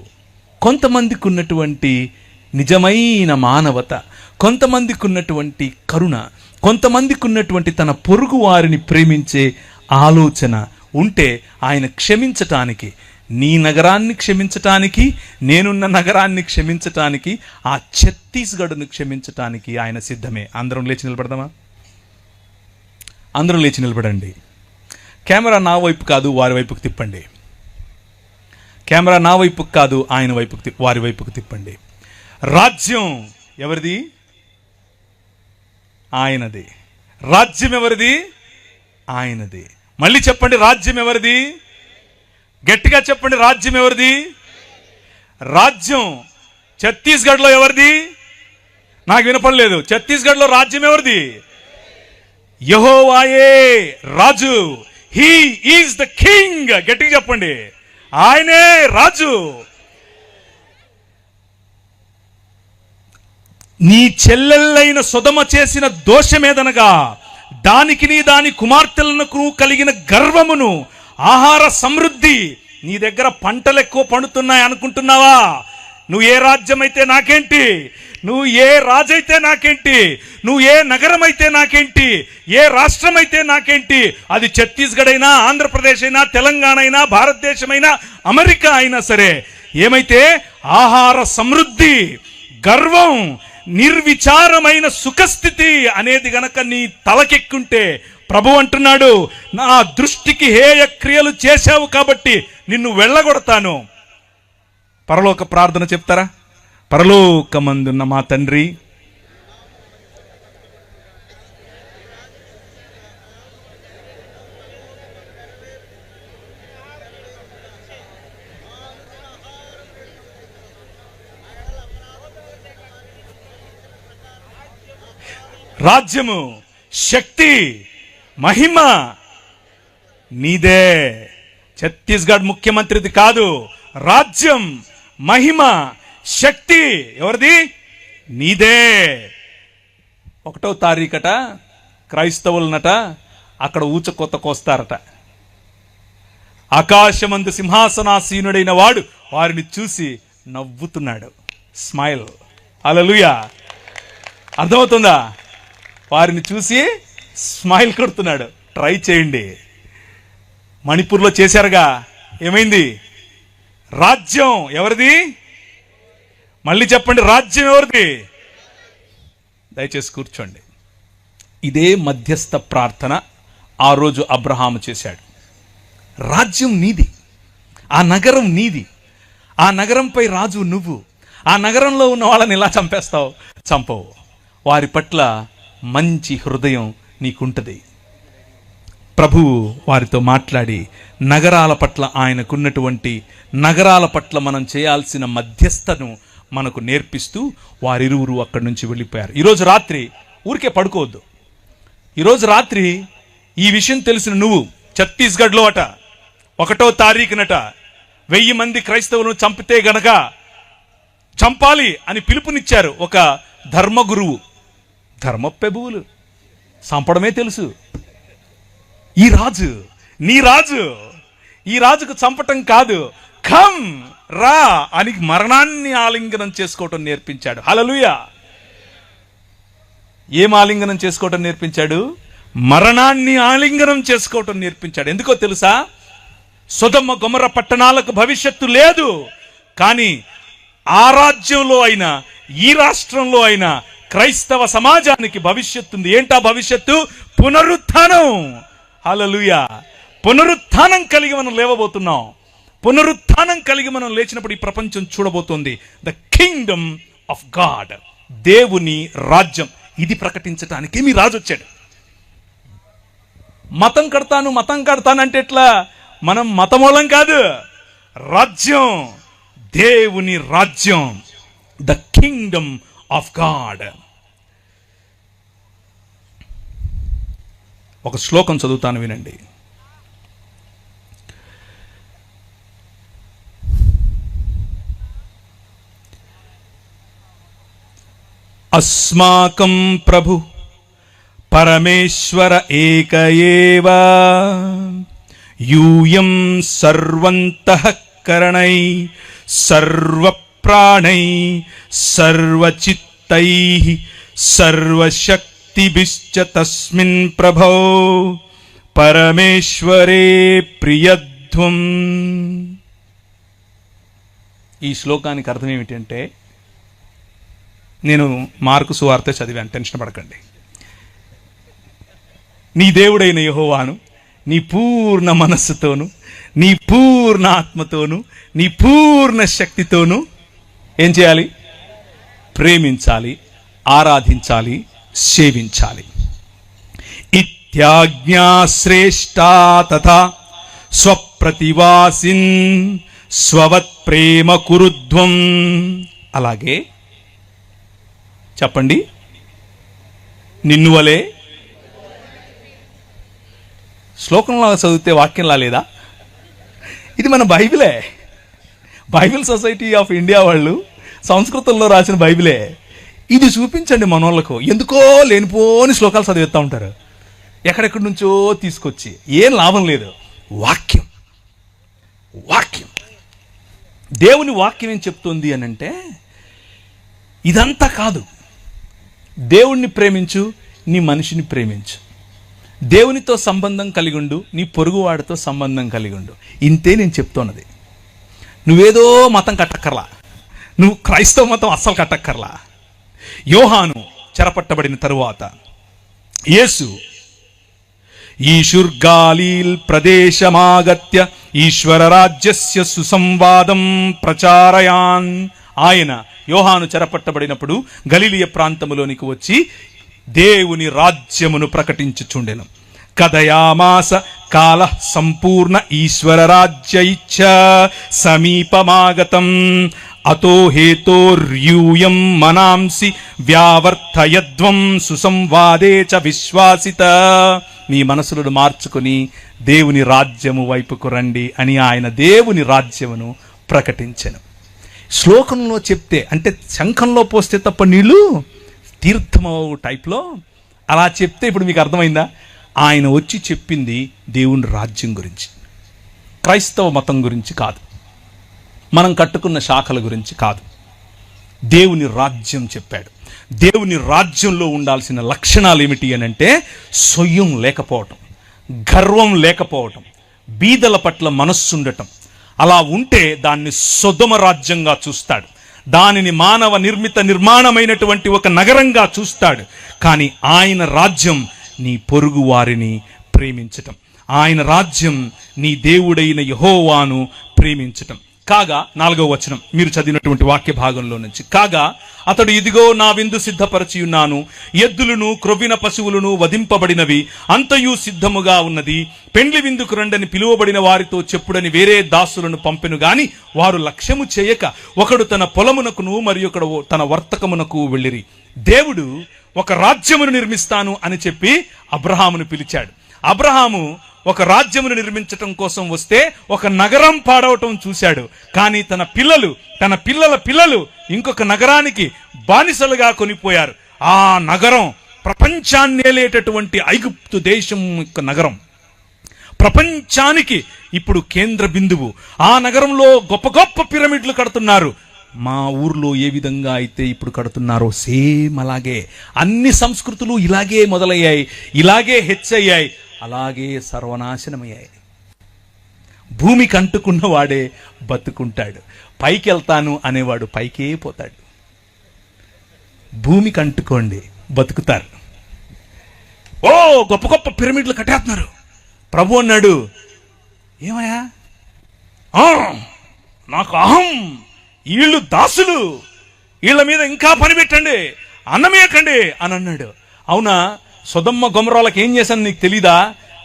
కొంతమందికి ఉన్నటువంటి నిజమైన మానవత, కొంతమందికి ఉన్నటువంటి కరుణ, కొంతమందికి ఉన్నటువంటి తన పొరుగు వారిని ప్రేమించే ఆలోచన ఉంటే ఆయన క్షమించటానికి, నీ నగరాన్ని క్షమించటానికి, నేనున్న నగరాన్ని క్షమించటానికి, ఆ ఛత్తీస్గఢ్ను క్షమించటానికి ఆయన సిద్ధమే. అందరం లేచి నిలబడదామా? అందరం లేచి నిలబడండి. కెమెరా నా వైపు కాదు, వారి వైపుకు తిప్పండి. కెమెరా నా వైపుకు కాదు, ఆయన వైపుకు వారి వైపుకు తిప్పండి. రాజ్యం ఎవరిది? ఆయనది. రాజ్యం ఎవరిది? ఆయనది. మళ్ళీ చెప్పండి, రాజ్యం ఎవరిది? గట్టిగా చెప్పండి, రాజ్యం ఎవరిది? రాజ్యం ఛత్తీస్గఢ్లో ఎవరిది? నాకు వినపడలేదు. ఛత్తీస్గఢ్లో రాజ్యం ఎవరిది? యెహోవాయే రాజు. He is the king. గట్టిగా చెప్పండి, ఆయనే రాజు. నీ చెల్లెళ్ళైన సొదమ చేసిన దోషమేదనగా, దానికి దాని కుమార్తెలకు కలిగిన గర్వమును, ఆహార సమృద్ధి. నీ దగ్గర పంటలు ఎక్కువ పండుతున్నాయి అనుకుంటున్నావా? నువ్వు ఏ రాజ్యం అయితే నాకేంటి, నువ్వు ఏ రాజైతే నాకేంటి, నువ్వు ఏ నగరం అయితే నాకేంటి, ఏ రాష్ట్రం అయితే నాకేంటి, అది ఛత్తీస్గఢ్ అయినా, ఆంధ్రప్రదేశ్ అయినా, తెలంగాణ అయినా, భారతదేశమైనా, అమెరికా అయినా సరే, ఏమైతే ఆహార సమృద్ధి, గర్వం, నిర్విచారమైన సుఖస్థితి అనేది గనక నీ తలకెక్కుంటే, ప్రభు అంటున్నాడు, నా దృష్టికి హేయ క్రియలు చేశావు కాబట్టి నిన్ను వెళ్ళగొడతాను. పరలోక ప్రార్థన చెప్తారా? పరలోకమందున్న మా తండ్రి, రాజ్యము, శక్తి, మహిమ నీదే. ఛత్తీస్గఢ్ ముఖ్యమంత్రిది కాదు. రాజ్యం, మహిమ, శక్తి ఎవరిది? నీదే. 1వ తారీఖట క్రైస్తవులనట అక్కడ ఊచకొత్త కోస్తారట. ఆకాశమందు సింహాసనాసీనుడైన వాడు వారిని చూసి నవ్వుతున్నాడు. స్మైల్. హల్లెలూయా. అర్థమవుతుందా? వారిని చూసి స్మైల్ కొడుతున్నాడు. ట్రై చేయండి. మణిపూర్లో చేశారుగా, ఏమైంది? రాజ్యం ఎవరిది? మళ్ళీ చెప్పండి, రాజ్యం ఎవరిది? దయచేసి కూర్చోండి. ఇదే మధ్యస్థ ప్రార్థన ఆ రోజు అబ్రహాము చేశాడు. రాజ్యం నీది, ఆ నగరం నీది, ఆ నగరంపై రాజు నువ్వు. ఆ నగరంలో ఉన్న వాళ్ళని ఎలా చంపేస్తావు? చంపవు. వారి పట్ల మంచి హృదయం నీకుంటది. ప్రభువు వారితో మాట్లాడి నగరాల పట్ల ఆయనకున్నటువంటి నగరాల పట్ల మనం చేయాల్సిన మధ్యస్థను మనకు నేర్పిస్తూ వారిరువురు అక్కడి నుంచి వెళ్ళిపోయారు. ఈరోజు రాత్రి ఊరికే పడుకోవద్దు. ఈరోజు రాత్రి ఈ విషయం తెలిసిన నువ్వు ఛత్తీస్గఢ్లో 1వ తారీఖునట 1000 మంది క్రైస్తవులను చంపితే గనక చంపాలి అని పిలుపునిచ్చారు ఒక ధర్మగురువు. ధర్మప్రభువులు చంపడమే తెలుసు. ఈ రాజు, నీ రాజు, ఈ రాజుకు చంపటం కాదు, కమ్ రా అని మరణాన్ని ఆలింగనం చేసుకోవటం నేర్పించాడు. హల్లెలూయా. ఏం ఆలింగనం చేసుకోవటం నేర్పించాడు? మరణాన్ని ఆలింగనం చేసుకోవటం నేర్పించాడు. ఎందుకో తెలుసా? సొదొమ గొమొర్రా పట్టణాలకు భవిష్యత్తు లేదు, కానీ ఆ రాజ్యంలో అయినా ఈ రాష్ట్రంలో అయినా క్రైస్తవ సమాజానికి భవిష్యత్తు ఉంది. ఏంటా భవిష్యత్తు? పునరుత్థానం. హల్లెలూయా. పునరుత్థానం కలిగి మనం లేవబోతున్నాం. పునరుత్థానం కలిగి మనం లేచినప్పుడు ఈ ప్రపంచం చూడబోతోంది ద కింగ్డమ్ ఆఫ్ గాడ్, దేవుని రాజ్యం. ఇది ప్రకటించటానికి మీ రాజు వచ్చాడు. మతం కడతాను అంటే ఎట్లా? మనం మతమూలం కాదు, రాజ్యం, దేవుని రాజ్యం, ద కింగ్డమ్ ఆఫ్ గాడ్. ఒక శ్లోకం చదువుతాను, వినండి. అస్మాకం ప్రభు పరమేశ్వర ఏక ఏవ యూయం సర్వంతఃకరణై సర్వప్రాణై సర్వచిత్తై సర్వశక్తిభిశ్చ తస్మిన్ ప్రభో పరమేశ్వరే ప్రియధ్వం. ఈ శ్లోకానికి అర్థం ఏమిటంటే, నేను మార్కు సువార్త చదివాను, టెన్షన్ పడకండి. నీ దేవుడైన యెహోవాను నీ పూర్ణ మనస్సుతోను, నీ పూర్ణ ఆత్మతోను, నీ పూర్ణ శక్తితోను ఏం చేయాలి? ప్రేమించాలి, ఆరాధించాలి, సేవించాలి. ఇత్యాజ్ఞా శ్రేష్టా తథా స్వప్రతివాసిన్ స్వవత్ ప్రేమ కురుధ్వం. అలాగే చెప్పండి, నిన్ను వలే. శ్లోకంలో చదివితే వాక్యంలా లేదా? ఇది మన బైబిలే. బైబిల్ సొసైటీ ఆఫ్ ఇండియా వాళ్ళు సంస్కృతంలో రాసిన బైబిలే. ఇది చూపించండి మనోళ్ళకు. ఎందుకో లేనిపోని శ్లోకాలు చదివిస్తూ ఉంటారు, ఎక్కడెక్కడి నుంచో తీసుకొచ్చి. ఏం లాభం లేదు. వాక్యం, వాక్యం, దేవుని వాక్యం ఏం చెప్తుంది అని అంటే, ఇదంతా కాదు. దేవుణ్ణి ప్రేమించు, నీ మనిషిని ప్రేమించు, దేవునితో సంబంధం కలిగి ఉండు, నీ పొరుగువాడితో సంబంధం కలిగి ఉండు. ఇంతే నేను చెప్తున్నది. నువ్వేదో మతం కట్టక్కర్లా, నువ్వు క్రైస్తవ మతం అస్సలు కట్టక్కర్లా. యోహాను చెరపట్టబడిన తరువాత యేసు ఈశుర్గాలీల్ ప్రదేశమాగత్య ఈశ్వర రాజ్యస్య సుసంవాదం ప్రచారయాన్. ఆయన యోహాను చెరపట్టబడినప్పుడు గలిలయ ప్రాంతములోనికి వచ్చి దేవుని రాజ్యమును ప్రకటించుచుండెను. కథయామాస కాల సంపూర్ణ ఈశ్వర రాజ్యైచ్చ సమీపమాగతం అతో హేతోర్యూయం మనాంసి వ్యావర్తయద్వం సుసంవాదే చ విశ్వాసిత. మీ మనసులను మార్చుకుని దేవుని రాజ్యము వైపుకు రండి అని ఆయన దేవుని రాజ్యమును ప్రకటించెను. శ్లోకంలో చెప్తే, అంటే శంఖంలో పోస్తే తప్ప నీళ్ళు తీర్థమవు టైప్లో అలా చెప్తే ఇప్పుడు మీకు అర్థమైందా? ఆయన వచ్చి చెప్పింది దేవుని రాజ్యం గురించి, క్రైస్తవ మతం గురించి కాదు, మనం కట్టుకున్న శాఖల గురించి కాదు. దేవుని రాజ్యం చెప్పాడు. దేవుని రాజ్యంలో ఉండాల్సిన లక్షణాలు ఏమిటి అని అంటే, సొయ్యం లేకపోవటం, గర్వం లేకపోవటం, బీదల పట్ల మనస్సుండటం. అలా ఉంటే దాన్ని సొదొమ రాజ్యంగా చూస్తాడు, దానిని మానవ నిర్మాణమైనటువంటి ఒక నగరంగా చూస్తాడు. కానీ ఆయన రాజ్యం నీ పొరుగు వారిని ప్రేమించటం, ఆయన రాజ్యం నీ దేవుడైన యెహోవాను ప్రేమించటం. కాగా 4వ వచనం మీరు చదివినటువంటి వాక్య భాగంలో నుంచి, కాగా అతడు ఇదిగో నా విందు సిద్ధపరచి ఉన్నాను, ఎద్దులను క్రొవ్విన పశువులను వధింపబడినవి అంతయు సిద్ధముగా ఉన్నది, పెండ్లి విందుకు రండని పిలువబడిన వారితో చెప్పుడని వేరే దాసులను పంపెను గాని వారు లక్ష్యము చేయక ఒకడు తన పొలమునకును మరి ఒకడు తన వర్తకమునకు వెళ్ళిరి. దేవుడు ఒక రాజ్యమును నిర్మిస్తాను అని చెప్పి అబ్రహామును పిలిచాడు. అబ్రహాము ఒక రాజ్యమును నిర్మించటం కోసం వస్తే ఒక నగరం పాడవటం చూశాడు. కానీ తన పిల్లల పిల్లలు ఇంకొక నగరానికి బానిసలుగా కొనిపోయారు. ఆ నగరం ప్రపంచాన్ని ఏలేటటువంటి ఐగుప్తు దేశం యొక్క నగరం, ప్రపంచానికి ఇప్పుడు కేంద్ర బిందువు. ఆ నగరంలో గొప్ప గొప్ప పిరమిడ్లు కడుతున్నారు. మా ఊర్లో ఏ విధంగా అయితే ఇప్పుడు కడుతున్నారో సేమ్ అలాగే అన్ని సంస్కృతులు ఇలాగే మొదలయ్యాయి, ఇలాగే హెచ్చయ్యాయి, అలాగే సర్వనాశనమయ్యాయి. భూమికి అంటుకున్న వాడే బతుకుంటాడు, పైకి వెళ్తాను అనేవాడు పైకే పోతాడు. భూమికి అంటుకోండి, బతుకుతారు. ఓ గొప్ప గొప్ప పిరమిడ్లు కట్టేస్తున్నారు. ప్రభు అన్నాడు, ఏమయ్యా నాకు అహం, వీళ్ళు దాసులు, వీళ్ళ మీద ఇంకా పని పెట్టండి, అన్నమేయకండి అని అన్నాడు. అవునా, సొదొమ గొమొర్రాలకు ఏం చేశాను నీకు తెలీదా?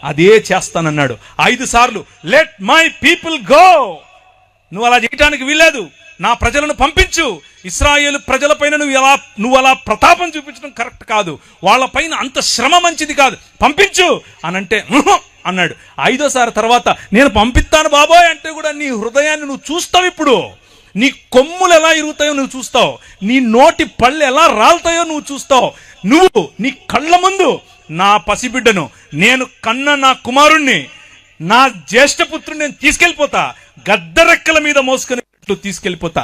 అదే చేస్తానన్నాడు 5 సార్లు. లెట్ మై పీపుల్ గో, నువ్వు అలా చేయటానికి వీల్లేదు, నా ప్రజలను పంపించు. ఇశ్రాయేలు ప్రజలపైన నువ్వు అలా ప్రతాపం చూపించడం కరెక్ట్ కాదు, వాళ్ళపైన అంత శ్రమ మంచిది కాదు, పంపించు అనంటే అన్నాడు. 5వ సారి తర్వాత నేను పంపిస్తాను బాబోయ్ అంటే కూడా నీ హృదయాన్ని నువ్వు చూస్తావు. ఇప్పుడు నీ కొమ్ములు ఎలా ఇరుగుతాయో నువ్వు చూస్తావు, నీ నోటి పళ్ళు ఎలా రాలుతాయో నువ్వు చూస్తావు. నువ్వు నీ కళ్ళ ముందు నా పసిబిడ్డను, నేను కన్న నా కుమారుణ్ణి, నా జ్యేష్ఠపుత్రుని నేను తీసుకెళ్ళిపోతా, గద్దరెక్కల మీద మోసుకుని తీసుకెళ్ళిపోతా.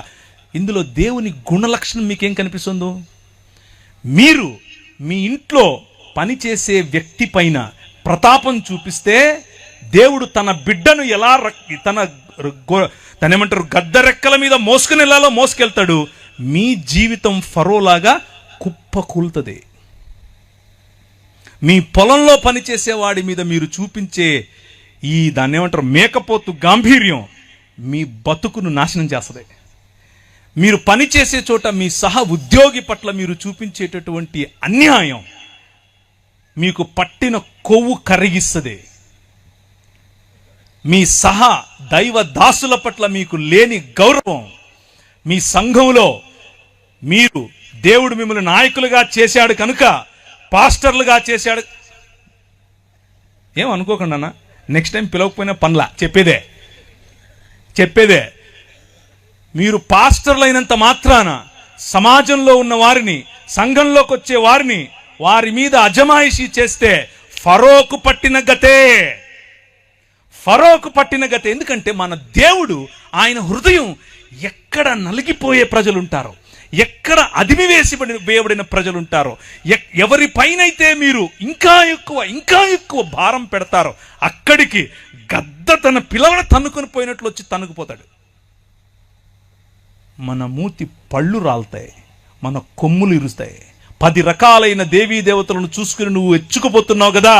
ఇందులో దేవుని గుణలక్షణం మీకేం కనిపిస్తుందో? మీరు మీ ఇంట్లో పనిచేసే వ్యక్తి పైన ప్రతాపం చూపిస్తే దేవుడు తన బిడ్డను ఎలా తనేమంటారు గద్దరెక్కల మీద మోసుకుని వెళ్ళాలో మోసుకెళ్తాడు. మీ జీవితం ఫరోలాగా కుప్ప కూలుతుంది. మీ పొలంలో పనిచేసేవాడి మీద మీరు చూపించే ఈ దాన్ని ఏమంటారు మేకపోతు గాంభీర్యం మీ బతుకును నాశనం చేస్తుంది. మీరు పనిచేసే చోట మీ సహ ఉద్యోగి పట్ల మీరు చూపించేటటువంటి అన్యాయం మీకు పట్టిన కొవ్వు కరిగిస్తుంది. మీ సహ దైవ దాసుల పట్ల మీకు లేని గౌరవం, మీ సంఘంలో మీరు దేవుడు మిమ్మల్ని నాయకులుగా చేశాడు కనుక, పాస్టర్లుగా చేశాడు, ఏమనుకోకుండా అన్న, నెక్స్ట్ టైం పిలవకపోయినా పనులా చెప్పేదే. మీరు పాస్టర్లు అయినంత మాత్రాన సమాజంలో ఉన్న వారిని, సంఘంలోకి వచ్చే వారిని, వారి మీద అజమాయిషీ చేస్తే ఫరోకు పట్టిన గతే. ఎందుకంటే మన దేవుడు, ఆయన హృదయం ఎక్కడ నలిగిపోయే ప్రజలుంటారో, ఎక్కడ అదిమి వేయబడిన ప్రజలుంటారో, ఎవరి పైనైతే మీరు ఇంకా ఎక్కువ భారం పెడతారో అక్కడికి గద్ద తన పిల్లలను తన్నుకొని పోయినట్లు వచ్చి తన్నుకుపోతాడు. మన మూతి పళ్ళు రాలుతాయి, మన కొమ్ములు ఇరుస్తాయి. 10 రకాలైన దేవీ దేవతలను చూసుకుని నువ్వు ఎచ్చుకుపోతున్నావు కదా,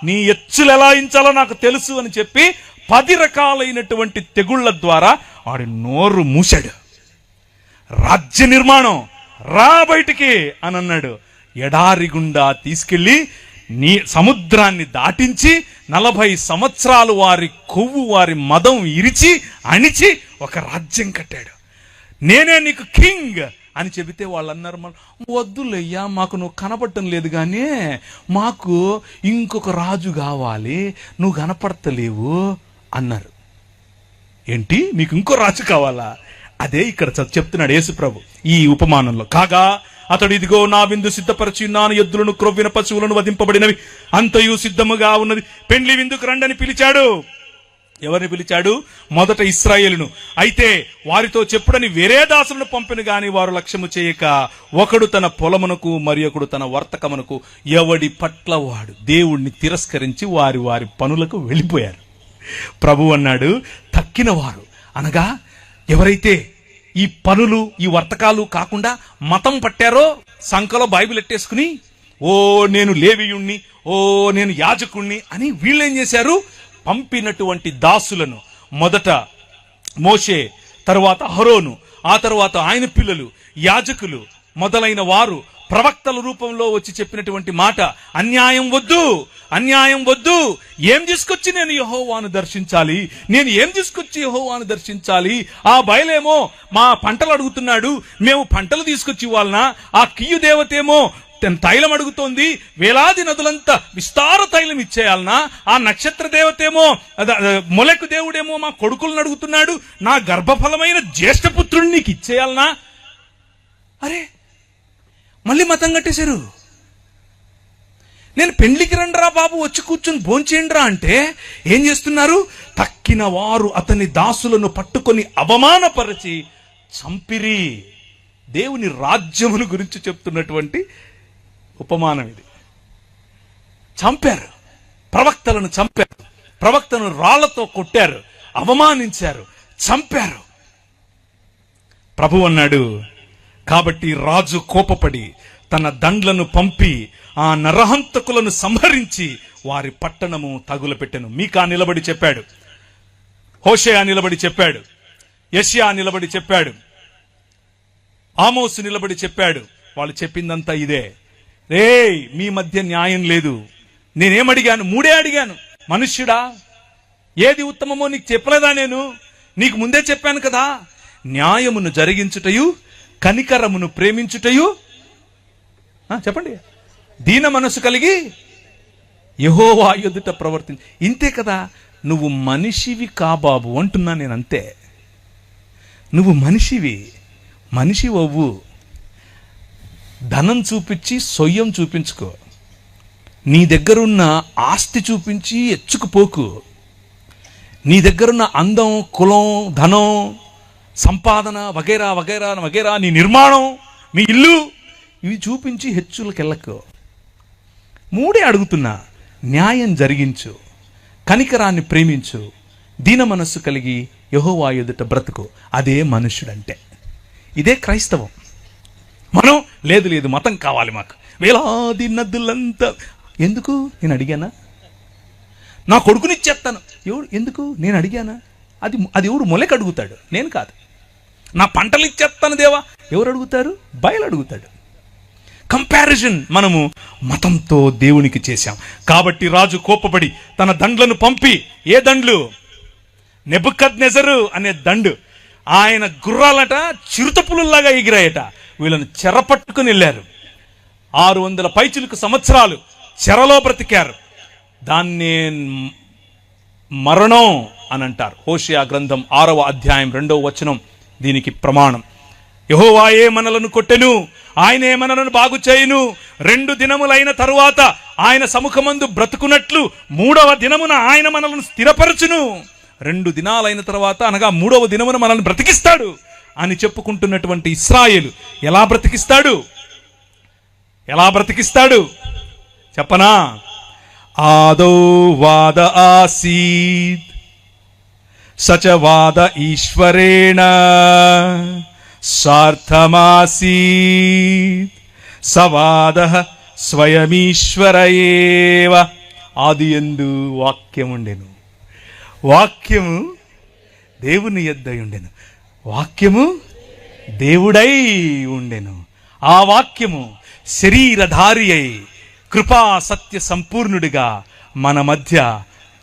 నీ ఎచ్చులు ఎలా ఇంచాలో నాకు తెలుసు అని చెప్పి 10 రకాలైనటువంటి తెగుళ్ల ద్వారా వాడి నోరు మూశాడు. రాజ్య నిర్మాణం రా బయటికి అని అన్నాడు. ఎడారి గుండా తీసుకెళ్లి సముద్రాన్ని దాటించి 40 సంవత్సరాలు వారి కొవ్వు, వారి మదం ఇరిచి అణిచి ఒక రాజ్యం కట్టాడు. నేనే నీకు కింగ్ అని చెబితే వాళ్ళు అన్నారు, వద్దులయ్యా మాకు నువ్వు కనపడటం లేదు కానీ మాకు ఇంకొక రాజు కావాలి, నువ్వు కనపడతలేవు అన్నారు. ఏంటి మీకు ఇంకో రాజు కావాలా? అదే ఇక్కడ చెప్తున్నాడు యేసు ప్రభు ఈ ఉపమానంలో. కాగా అతడు ఇదిగో నా విందు సిద్ధపరిచి ఉన్నాను, ఎద్దులను క్రొవ్విన పశువులను వధింపబడినవి అంతయు సిద్ధముగా ఉన్నది, పెండ్లి విందుకు రండని పిలిచాడు. ఎవరిని పిలిచాడు? మొదట ఇశ్రాయేలును. అయితే వారితో చెప్పుడని వేరే దాసులను పంపెను గాని వారు లక్ష్యము చేయక ఒకడు తన పొలమునకు మరి ఒకడు తన వర్తకమునకు ఎవడి పట్ల వాడు దేవుణ్ణి తిరస్కరించి వారి పనులకు వెళ్ళిపోయారు. ప్రభు అన్నాడు, తక్కిన వారు అనగా ఎవరైతే ఈ పనులు ఈ వర్తకాలు కాకుండా మతం పట్టారో, సంఖలో బైబిల్ ఎట్టేసుకుని ఓ నేను లేవీయుణ్ణి, ఓ నేను యాజకుణ్ణి అని వీళ్ళేం చేశారు? పంపినటువంటి దాసులను మొదట మోషే తరువాత అహరోను, ఆ తరువాత ఆయన పిల్లలు, యాజకులు మొదలైన వారు ప్రవక్తల రూపంలో వచ్చి చెప్పినటువంటి మాట, అన్యాయం వద్దు, అన్యాయం వద్దు. ఏం తీసుకొచ్చి నేను యెహోవాను దర్శించాలి, నేను ఏం తీసుకొచ్చి యెహోవాను దర్శించాలి? ఆ బయలేమో మా పంటలు అడుగుతున్నాడు, మేము పంటలు తీసుకొచ్చి ఇవ్వాలనా? ఆ కియ్యు దేవతేమో తైలం అడుగుతోంది, వేలాది నదులంతా విస్తార తైలం ఇచ్చేయాలనా? ఆ నక్షత్ర దేవతేమో మొలెకు దేవుడేమో మా కొడుకులను అడుగుతున్నాడు, నా గర్భఫలమైన జ్యేష్ఠపుత్రుడిని నీకు ఇచ్చేయాలనా? అరే, మళ్ళీ మతం కట్టేశారు. నేను పెండ్లికి రండిరా బాబు, వచ్చి కూర్చొని భోంచేయండిరా అంటే ఏం చేస్తున్నారు? తక్కిన వారు అతని దాసులను పట్టుకొని అవమానపరిచి చంపిరి. దేవుని రాజ్యమును గురించి చెప్తున్నటువంటి ఉపమానం ఇది. చంపారు, ప్రవక్తలను చంపారు, ప్రవక్తను రాళ్లతో కొట్టారు, అవమానించారు, చంపారు. ప్రభు అన్నాడు, కాబట్టి రాజు కోపపడి తన దండ్లను పంపి ఆ నరహంతకులను సంహరించి వారి పట్టణము తగులపెట్టెను. మీకా నిలబడి చెప్పాడు, హోషేయ నిలబడి చెప్పాడు, యెషయా నిలబడి చెప్పాడు, ఆమోసు నిలబడి చెప్పాడు. వాళ్ళు చెప్పిందంతా ఇదే. రేయ్, మీ మధ్య న్యాయం లేదు. నేనేమడిగాను? మూడే అడిగాను. మనుష్యుడా, ఏది ఉత్తమమో నీకు చెప్పలేదా? నేను నీకు ముందే చెప్పాను కదా. న్యాయమును జరిగించుటయు, కనికరమును ప్రేమించుటయు, చెప్పండి, దీన మనసు కలిగి యెహోవా ఎదుట ప్రవర్తించు. ఇంతే కదా. నువ్వు మనిషివి కాబాబు అంటున్నా నేను. అంతే, నువ్వు మనిషివి, మనిషి అవ్వు. ధనం చూపించి సొయ్యం చూపించుకో, నీ దగ్గరున్న ఆస్తి చూపించి ఎచ్చుకుపోకు, నీ దగ్గరున్న అందం, కులం, ధనం, సంపాదన వగైరా వగైరా వగైరా, నీ నిర్మాణం, మీ ఇల్లు, ఇవి చూపించి హెచ్చులకెళ్ళకు. మూడే అడుగుతున్నా. న్యాయం జరిగించు, కనికరాన్ని ప్రేమించు, దీన మనస్సు కలిగి యెహోవా ఎదుట బ్రతుకు. అదే మనుష్యుడంటే. ఇదే క్రైస్తవం. మనం లేదు లేదు మతం కావాలి మాకు, వేలాది నదులంతా. ఎందుకు? నేను అడిగానా? నా కొడుకునిచ్చేస్తాను. ఎవడు? ఎందుకు? నేను అడిగానా? అది ఎవడు మొలక అడుగుతాడు, నేను కాదు. నా పంటలు ఇచ్చేస్తాను దేవా, ఎవరు అడుగుతారు? బయలు అడుగుతాడు. కంపారిజన్ మనము మతంతో దేవునికి చేశాం. కాబట్టి రాజు కోపపడి తన దండ్లను పంపి, ఏ దండ్లు? నెబుకద్నెజరు అనే దండు. ఆయన గుర్రాలట చిరుతపులుల్లాగా ఎగిరాయట. వీళ్ళని చెరపట్టుకుని వెళ్ళారు. 600 పైచిలుకు సంవత్సరాలు చెరలో బ్రతికారు. దాన్నే మరణం అని అంటారు. హోషేయ గ్రంథం 6వ అధ్యాయం 2వ వచనం దీనికి ప్రమాణం. యెహోవాయే మనలను కొట్టెను, ఆయనే మనలను బాగు చేయును. 2 దినములైన తరువాత ఆయన సముఖమందు బ్రతుకున్నట్లు 3వ దినమున ఆయన మనలను స్థిరపరచును. 2 దినాలైన తర్వాత, అనగా 3వ దినమున మనల్ని బ్రతికిస్తాడు అని చెప్పుకుంటున్నటువంటి ఇశ్రాయేలు ఎలా బ్రతికిస్తాడు? ఎలా బ్రతికిస్తాడు చెప్పనా? ఆదో వాద ఆసీద్ సచవాద ఈశ్వరేణ సార్థమాసీత్ సవాద స్వయమీశ్వరయేవ. ఆదియందు వాక్యముండెను, వాక్యము దేవుని యొద్దై ఉండెను, వాక్యము దేవుడై ఉండెను. ఆ వాక్యము శరీరధారి అయి కృపా సత్య సంపూర్ణుడిగా మన మధ్య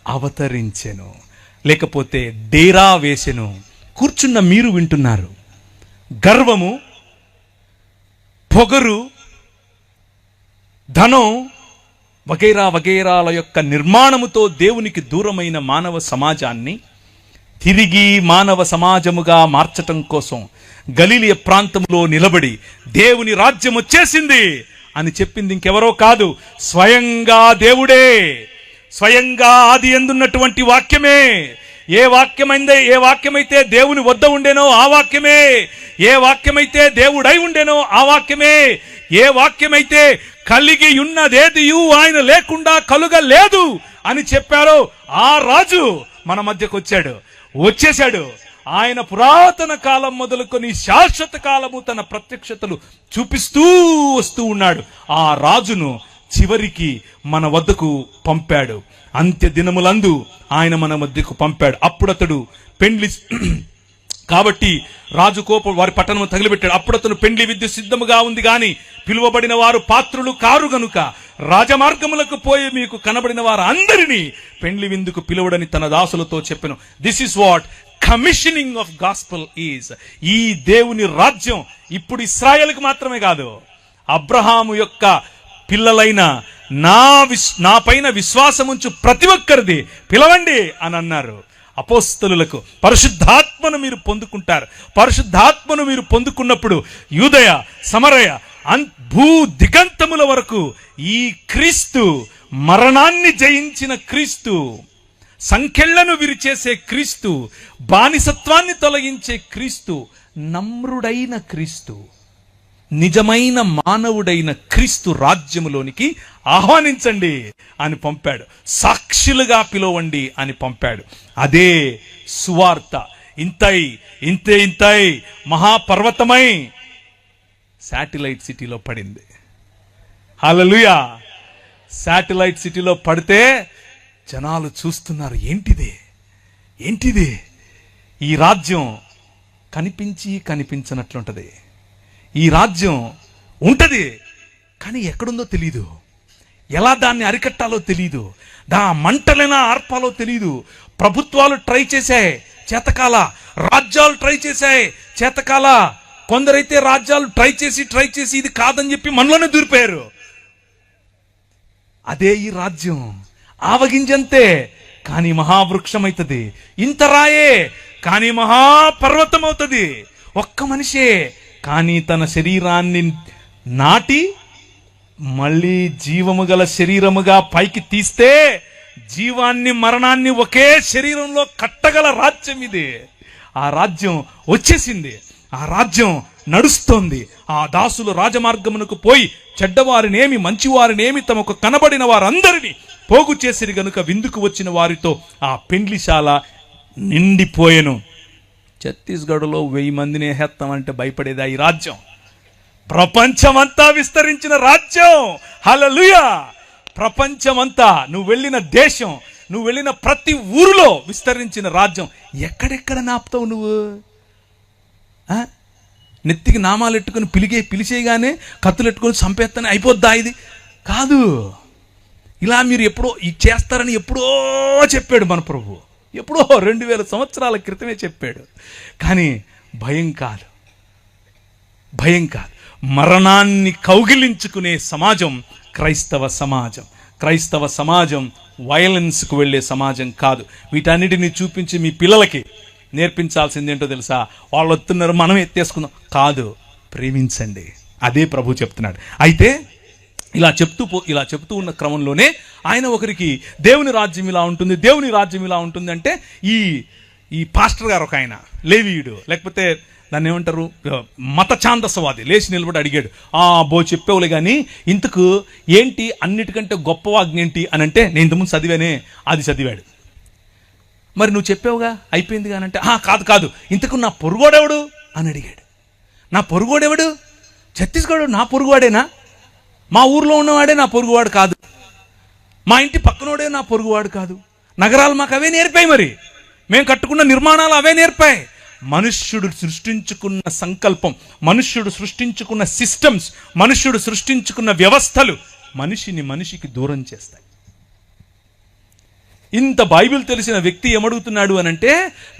అవతరించెను. లేకపోతే డేరా వేసెను. కూర్చున్న మీరు వింటున్నారు. గర్వము, పొగరు, ధనం వగైరా వగైరాల యొక్క నిర్మాణముతో దేవునికి దూరమైన మానవ సమాజాన్ని తిరిగి మానవ సమాజముగా మార్చటం కోసం గలిలయ ప్రాంతంలో నిలబడి దేవుని రాజ్యం వచ్చేసింది అని చెప్పింది ఇంకెవరో కాదు, స్వయంగా దేవుడే. స్వయంగా ఆది యందున్నటువంటి వాక్యమే. ఏ వాక్యమైతే దేవుని వద్ద ఉండేనో ఆ వాక్యమే, ఏ వాక్యమైతే దేవుడై ఉండేనో ఆ వాక్యమే, ఏ వాక్యమైతే కలిగి ఉన్నదేదియు ఆయన లేకుండా కలుగలేదు అని చెప్పారో ఆ రాజు మన మధ్యకు వచ్చేశాడు. ఆయన పురాతన కాలం మొదలుకొని శాశ్వత కాలము తన ప్రత్యక్షతలు చూపిస్తూ వస్తూ ఉన్నాడు. ఆ రాజును చివరికి మన వద్దకు పంపాడు. అంత్య దినములందు ఆయన మన మధ్యకు పంపాడు. అప్పుడు అతడు కాబట్టి రాజు కోపం వారి పట్టణము తగిలిపెట్టాడు. అప్పుడు అతను పెండ్లి విద్య సిద్ధముగా ఉంది గాని పిలువబడిన వారు పాత్రులు కారు గనుక రాజమార్గములకు పోయి మీకు కనబడిన వారు అందరినీ పెండ్లి విందుకు పిలువడని తన దాసులతో చెప్పెను. This is what commissioning of gospel is. ఈ దేవుని రాజ్యం ఇప్పుడు ఇశ్రాయేలుకు మాత్రమే కాదు, అబ్రహాము యొక్క పిల్లలైన నా పైన విశ్వాసముంచు ప్రతి ఒక్కరిది పిలవండి అని అన్నారు. అపోస్తలులకు పరిశుద్ధాత్మను మీరు పొందుకుంటారు. పరిశుద్ధాత్మను మీరు పొందుకున్నప్పుడు యూదయ సమరయ భూ దిగంతముల వరకు ఈ క్రీస్తు, మరణాన్ని జయించిన క్రీస్తు, సంకెళ్లను విరిచేసే క్రీస్తు, బానిసత్వాన్ని తొలగించే క్రీస్తు, నమ్రుడైన క్రీస్తు, నిజమైన మానవుడైన క్రీస్తు రాజ్యములోనికి ఆహ్వానించండి అని పంపాడు. సాక్షులుగా పిలవండి అని పంపాడు. అదే సువార్త. ఇంతై మహాపర్వతమై శాటిలైట్ సిటీలో పడింది. హల్లెలూయా. శాటిలైట్ సిటీలో పడితే జనాలు చూస్తున్నారు, ఏంటిది? ఈ రాజ్యం కనిపించినట్లుంటది. ఈ రాజ్యం ఉంటది, కానీ ఎక్కడుందో తెలీదు, ఎలా దాన్ని అరికట్టాలో తెలీదు, మంటలైనా ఆర్పాలో తెలీదు. ప్రభుత్వాలు ట్రై చేశాయి, చేతకాల. రాజ్యాలు ట్రై చేశాయి, చేతకాల. కొందరైతే రాజ్యాలు ట్రై చేసి ఇది కాదని చెప్పి మనలోనే దూరిపోయారు. అదే ఈ రాజ్యం. ఆవగింజంతే, కానీ మహావృక్షం అవుతుంది. ఇంత రాయే, కానీ మహాపర్వతం అవుతుంది. ఒక్క మనిషే, కానీ తన శరీరాన్ని నాటి మళ్ళీ జీవము గల శరీరముగా పైకి తీస్తే జీవాన్ని మరణాన్ని ఒకే శరీరంలో కట్టగల రాజ్యం ఇది. ఆ రాజ్యం వచ్చేసింది, ఆ రాజ్యం నడుస్తోంది. ఆ దాసులు రాజమార్గమునకు పోయి చెడ్డవారినేమి మంచివారినేమి తమకు కనబడిన వారందరినీ పోగు చేసిరి గనుక విందుకు వచ్చిన వారితో ఆ పెండ్లిశాల నిండిపోయెను. ఛత్తీస్గఢ్లో 1000 మందిని వేస్తామంటే భయపడేదా ఈ రాజ్యం? ప్రపంచమంతా విస్తరించిన రాజ్యం. హల్లెలూయా. ప్రపంచమంతా, నువ్వు వెళ్ళిన దేశం, నువ్వు వెళ్ళిన ప్రతి ఊరిలో విస్తరించిన రాజ్యం. ఎక్కడెక్కడ నాపుతావు నువ్వు? నెత్తికి నామాలు ఎట్టుకుని పిలిచేయగానే కత్తులెట్టుకొని చంపేస్తానే అయిపోద్దా? ఇది కాదు. ఇలా మీరు ఎప్పుడో చేస్తారని ఎప్పుడో చెప్పాడు మన ప్రభు. ఎప్పుడో 2000 సంవత్సరాల క్రితమే చెప్పాడు. కానీ భయం కాదు. మరణాన్ని కౌగిలించుకునే సమాజం క్రైస్తవ సమాజం. క్రైస్తవ సమాజం వైలెన్స్కు వెళ్ళే సమాజం కాదు. వీటన్నిటిని చూపించి మీ పిల్లలకి నేర్పించాల్సింది ఏంటో తెలుసా? వాళ్ళు వస్తున్నారు, మనం ఎత్తేసుకుందాం కాదు, ప్రేమించండి. అదే ప్రభు చెప్తున్నాడు. అయితే ఇలా చెప్తూ ఉన్న క్రమంలోనే ఆయన ఒకరికి దేవుని రాజ్యం ఇలా ఉంటుంది అంటే ఈ పాస్టర్ గారు ఒక ఆయన లేవీయుడు, లేకపోతే దాన్ని ఏమంటారు, మత ఛాందసవాది లేచి నిలబడి అడిగాడు, చెప్పేవులే కానీ ఇంతకు ఏంటి అన్నిటికంటే గొప్ప వాజ్ఞ ఏంటి అని అంటే, నేను ఇంతకుముందు చదివానే, అది చదివాడు. మరి నువ్వు చెప్పావుగా అయిపోయింది కానంటే, కాదు ఇంతకు నా పొరుగోడెవడు అని అడిగాడు. నా పొరుగోడెవడు? ఛత్తీస్గఢ్ నా పొరుగువాడేనా? మా ఊర్లో ఉన్నవాడే నా పొరుగువాడు కాదు, మా ఇంటి పక్కనోడే నా పొరుగువాడు కాదు. నగరాలు మాకు అవే నేర్పాయి, మరి మేము కట్టుకున్న నిర్మాణాలు అవే నేర్పాయి. మనుష్యుడు సృష్టించుకున్న సంకల్పం, మనుష్యుడు సృష్టించుకున్న సిస్టమ్స్, మనుష్యుడు సృష్టించుకున్న వ్యవస్థలు మనిషికి దూరం చేస్తాయి. ఇంత బైబిల్ తెలిసిన వ్యక్తి ఏమడుగుతున్నాడు అనంటే,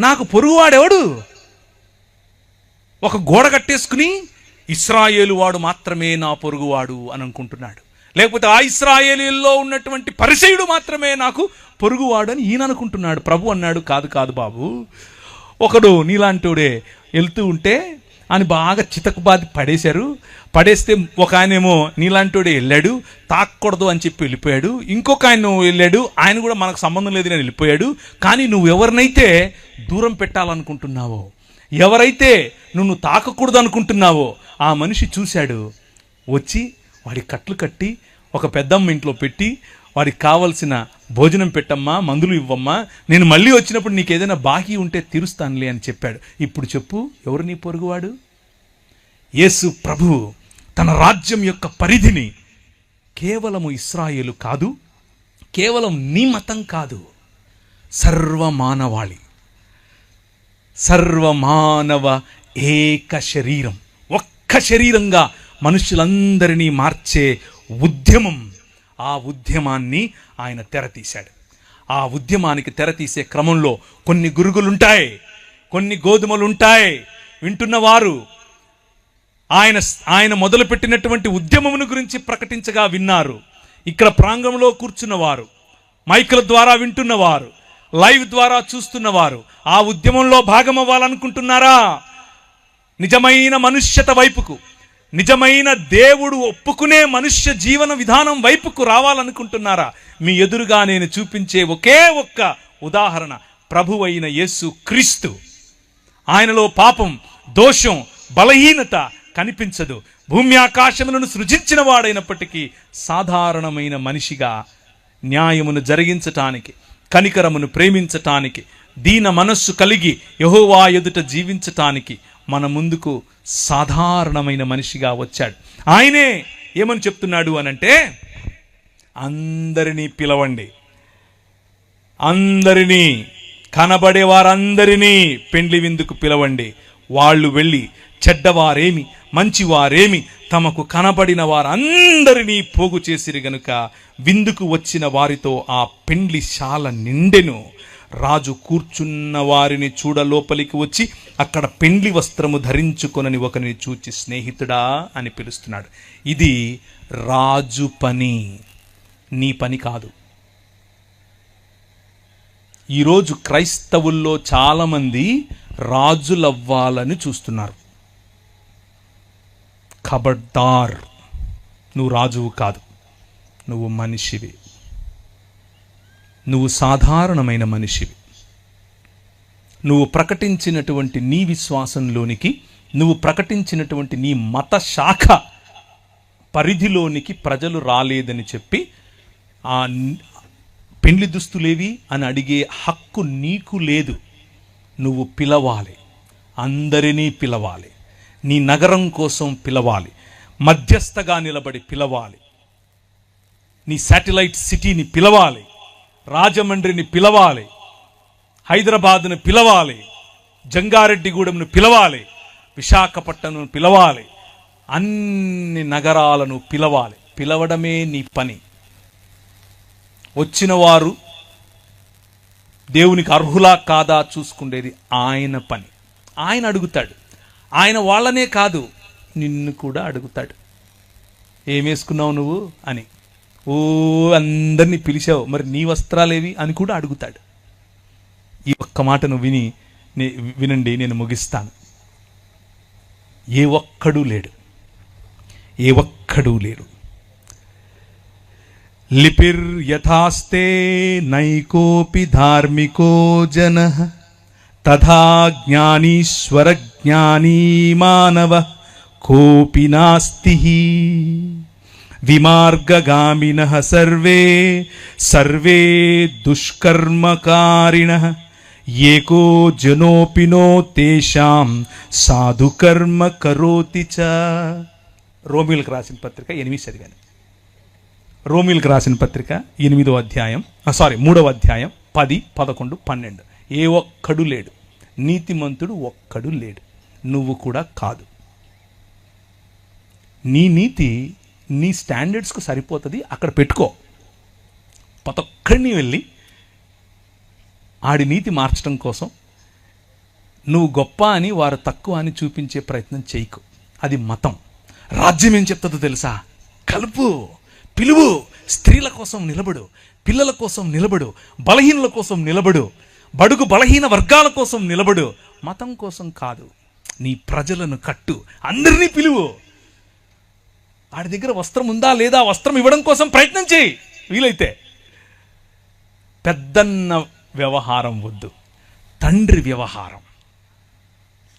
నాకు పొరుగువాడెవడు? ఒక గోడ కట్టేసుకుని ఇశ్రాయేలు వాడు మాత్రమే నా పొరుగువాడు అని అనుకుంటున్నాడు. లేకపోతే ఆ ఇశ్రాయేలీల్లో ఉన్నటువంటి పరిసయుడు మాత్రమే నాకు పొరుగువాడు అని ఈయన అనుకుంటున్నాడు. ప్రభు అన్నాడు, కాదు బాబు, ఒకడు నీలాంటివాడే వెళ్తూ ఉంటే అని బాగా చితకబాది పడేస్తే ఒక ఆయనేమో నీలాంటివాడే వెళ్ళాడు, తాకూడదు అని చెప్పి వెళ్ళిపోయాడు. ఇంకొక ఆయన వెళ్ళాడు, ఆయన కూడా మనకు సంబంధం లేదు అని వెళ్ళిపోయాడు. కానీ నువ్వు ఎవరినైతే దూరం పెట్టాలనుకుంటున్నావో, ఎవరైతే నువ్వు తాకకూడదు అనుకుంటున్నావో ఆ మనిషి చూశాడు, వచ్చి వాడి కట్లు కట్టి ఒక పెద్దమ్మ ఇంట్లో పెట్టి వాడికి కావలసిన భోజనం పెట్టమ్మా, మందులు ఇవ్వమ్మా, నేను మళ్ళీ వచ్చినప్పుడు నీకు ఏదైనా బాకీ ఉంటే తీరుస్తానులే అని చెప్పాడు. ఇప్పుడు చెప్పు, ఎవరు నీ పొరుగువాడు? యేసు ప్రభువు తన రాజ్యం యొక్క పరిధిని కేవలము ఇశ్రాయేలు కాదు, కేవలం నీ మతం కాదు, సర్వమానవాళి, సర్వమానవ ఏక శరీరం, ఒక్క శరీరంగా మనుషులందరినీ మార్చే ఉద్యమం. ఆ ఉద్యమాన్ని ఆయన తెరతీశాడు. ఆ ఉద్యమానికి తెరతీసే క్రమంలో కొన్ని గురుగులుంటాయి, కొన్ని గోధుమలుంటాయి. వింటున్నవారు ఆయన మొదలుపెట్టినటువంటి ఉద్యమమును గురించి ప్రకటించగా విన్నారు. ఇక్కడ ప్రాంగణంలో కూర్చున్నవారు, మైకుల ద్వారా వింటున్నవారు, లైవ్ ద్వారా చూస్తున్నవారు ఆ ఉద్యమంలో భాగమవ్వాలనుకుంటున్నారా? నిజమైన మనుష్యత వైపుకు, నిజమైన దేవుడు ఒప్పుకునే మనుష్య జీవన విధానం వైపుకు రావాలనుకుంటున్నారా? మీ ఎదురుగా నేను చూపించే ఒకే ఒక్క ఉదాహరణ ప్రభువైన యేసు క్రీస్తు. ఆయనలో పాపం, దోషం, బలహీనత కనిపించదు. భూమి ఆకాశములను సృజించిన వాడైనప్పటికీ సాధారణమైన మనిషిగా న్యాయమును జరిగించటానికి, కనికరమును ప్రేమించటానికి, దీన మనస్సు కలిగి యెహోవా ఎదుట జీవించటానికి మన ముందుకు సాధారణమైన మనిషిగా వచ్చాడు. ఆయనే ఏమని చెప్తున్నాడు అనంటే, అందరినీ పిలవండి, అందరినీ, కనబడే వారందరినీ పెండ్లి విందుకు పిలవండి. వాళ్ళు వెళ్ళి చెడ్డవారేమి మంచివారేమి తమకు కనబడిన వారందరినీ పోగు చేసిరి గనుక విందుకు వచ్చిన వారితో ఆ పెండ్లి శాల నిండెను. రాజు కూర్చున్న వారిని చూడ లోపలికి వచ్చి అక్కడ పెండ్లి వస్త్రము ధరించుకొనని ఒకరిని చూచి స్నేహితుడా అని పిలుస్తున్నాడు. ఇది రాజు పని, నీ పని కాదు. ఈరోజు క్రైస్తవుల్లో చాలామంది రాజులవ్వాలని చూస్తున్నారు. ఖబర్దార్, నువ్వు రాజువు కాదు, నువ్వు మనిషివి. నువ్వు సాధారణమైన మనిషివి. నువ్వు ప్రకటించినటువంటి నీ విశ్వాసంలోనికి, నువ్వు ప్రకటించినటువంటి నీ మత శాఖ పరిధిలోనికి ప్రజలు రాలేదని చెప్పి ఆ పెండ్లి దుస్తులేవి అని అడిగే హక్కు నీకు లేదు. నువ్వు పిలవాలి, అందరినీ పిలవాలి, నీ నగరం కోసం పిలవాలి, మధ్యస్థగా నిలబడి పిలవాలి, నీ శాటిలైట్ సిటీని పిలవాలి, రాజమండ్రిని పిలవాలి, హైదరాబాద్ను పిలవాలి, జంగారెడ్డిగూడెంను పిలవాలి, విశాఖపట్నంను పిలవాలి, అన్ని నగరాలను పిలవాలి. పిలవడమే నీ పని. వచ్చిన వారు దేవునికి అర్హులా కాదా చూసుకునేది ఆయన పని. ఆయన అడుగుతాడు. ఆయన వాళ్ళనే కాదు, నిన్ను కూడా అడుగుతాడు. ఏమేసుకున్నావు నువ్వు అని. ఓ అందరినీ పిలిచావు, మరి నీ వస్త్రాలేవి అని కూడా అడుగుతాడు. ఈ ఒక్క మాటను వినండి, నేను ముగిస్తాను. ఏ ఒక్కడూ లేడు, ఏ ఒక్కడూ లేడు. లిపిర్ యథాస్తే నైకోపి ధార్మికో జనః తథా జ్ఞానీశ్వర జ్ఞానీ మానవ కోపి నాస్తి. విమార్గగామినః సర్వే సర్వే దుష్కర్మకారిణః ఏకో జనోపినో తేషాం సాధుకర్మ కరోతి చ. రోమిలకు రాసిన పత్రిక 8 చదివాను. రోమిలకు రాసిన పత్రిక 8వ అధ్యాయం 3వ అధ్యాయం 10, 11, 12. ఏ ఒక్కడు లేడు, నీతిమంతుడు ఒక్కడు లేడు, నువ్వు కూడా కాదు. నీ నీతి నీ స్టాండర్డ్స్కు సరిపోతుంది, అక్కడ పెట్టుకో. ప్రతి ఒక్కడిని వెళ్ళి ఆడి నీతి మార్చడం కోసం నువ్వు గొప్ప అని వారు తక్కువ అని చూపించే ప్రయత్నం చేయకు. అది మతం. రాజ్యం ఏం చెప్తుందో తెలుసా? కలుపు, పిలువు, స్త్రీల కోసం నిలబడు, పిల్లల కోసం నిలబడు, బలహీనుల కోసం నిలబడు, బడుగు బలహీన వర్గాల కోసం నిలబడు. మతం కోసం కాదు. నీ ప్రజలను కట్టు, అందరినీ పిలువు. వాడి దగ్గర వస్త్రం ఉందా లేదా, వస్త్రం ఇవ్వడం కోసం ప్రయత్నం చేయి వీలైతే. పెద్దన్న వ్యవహారం వద్దు, తండ్రి వ్యవహారం.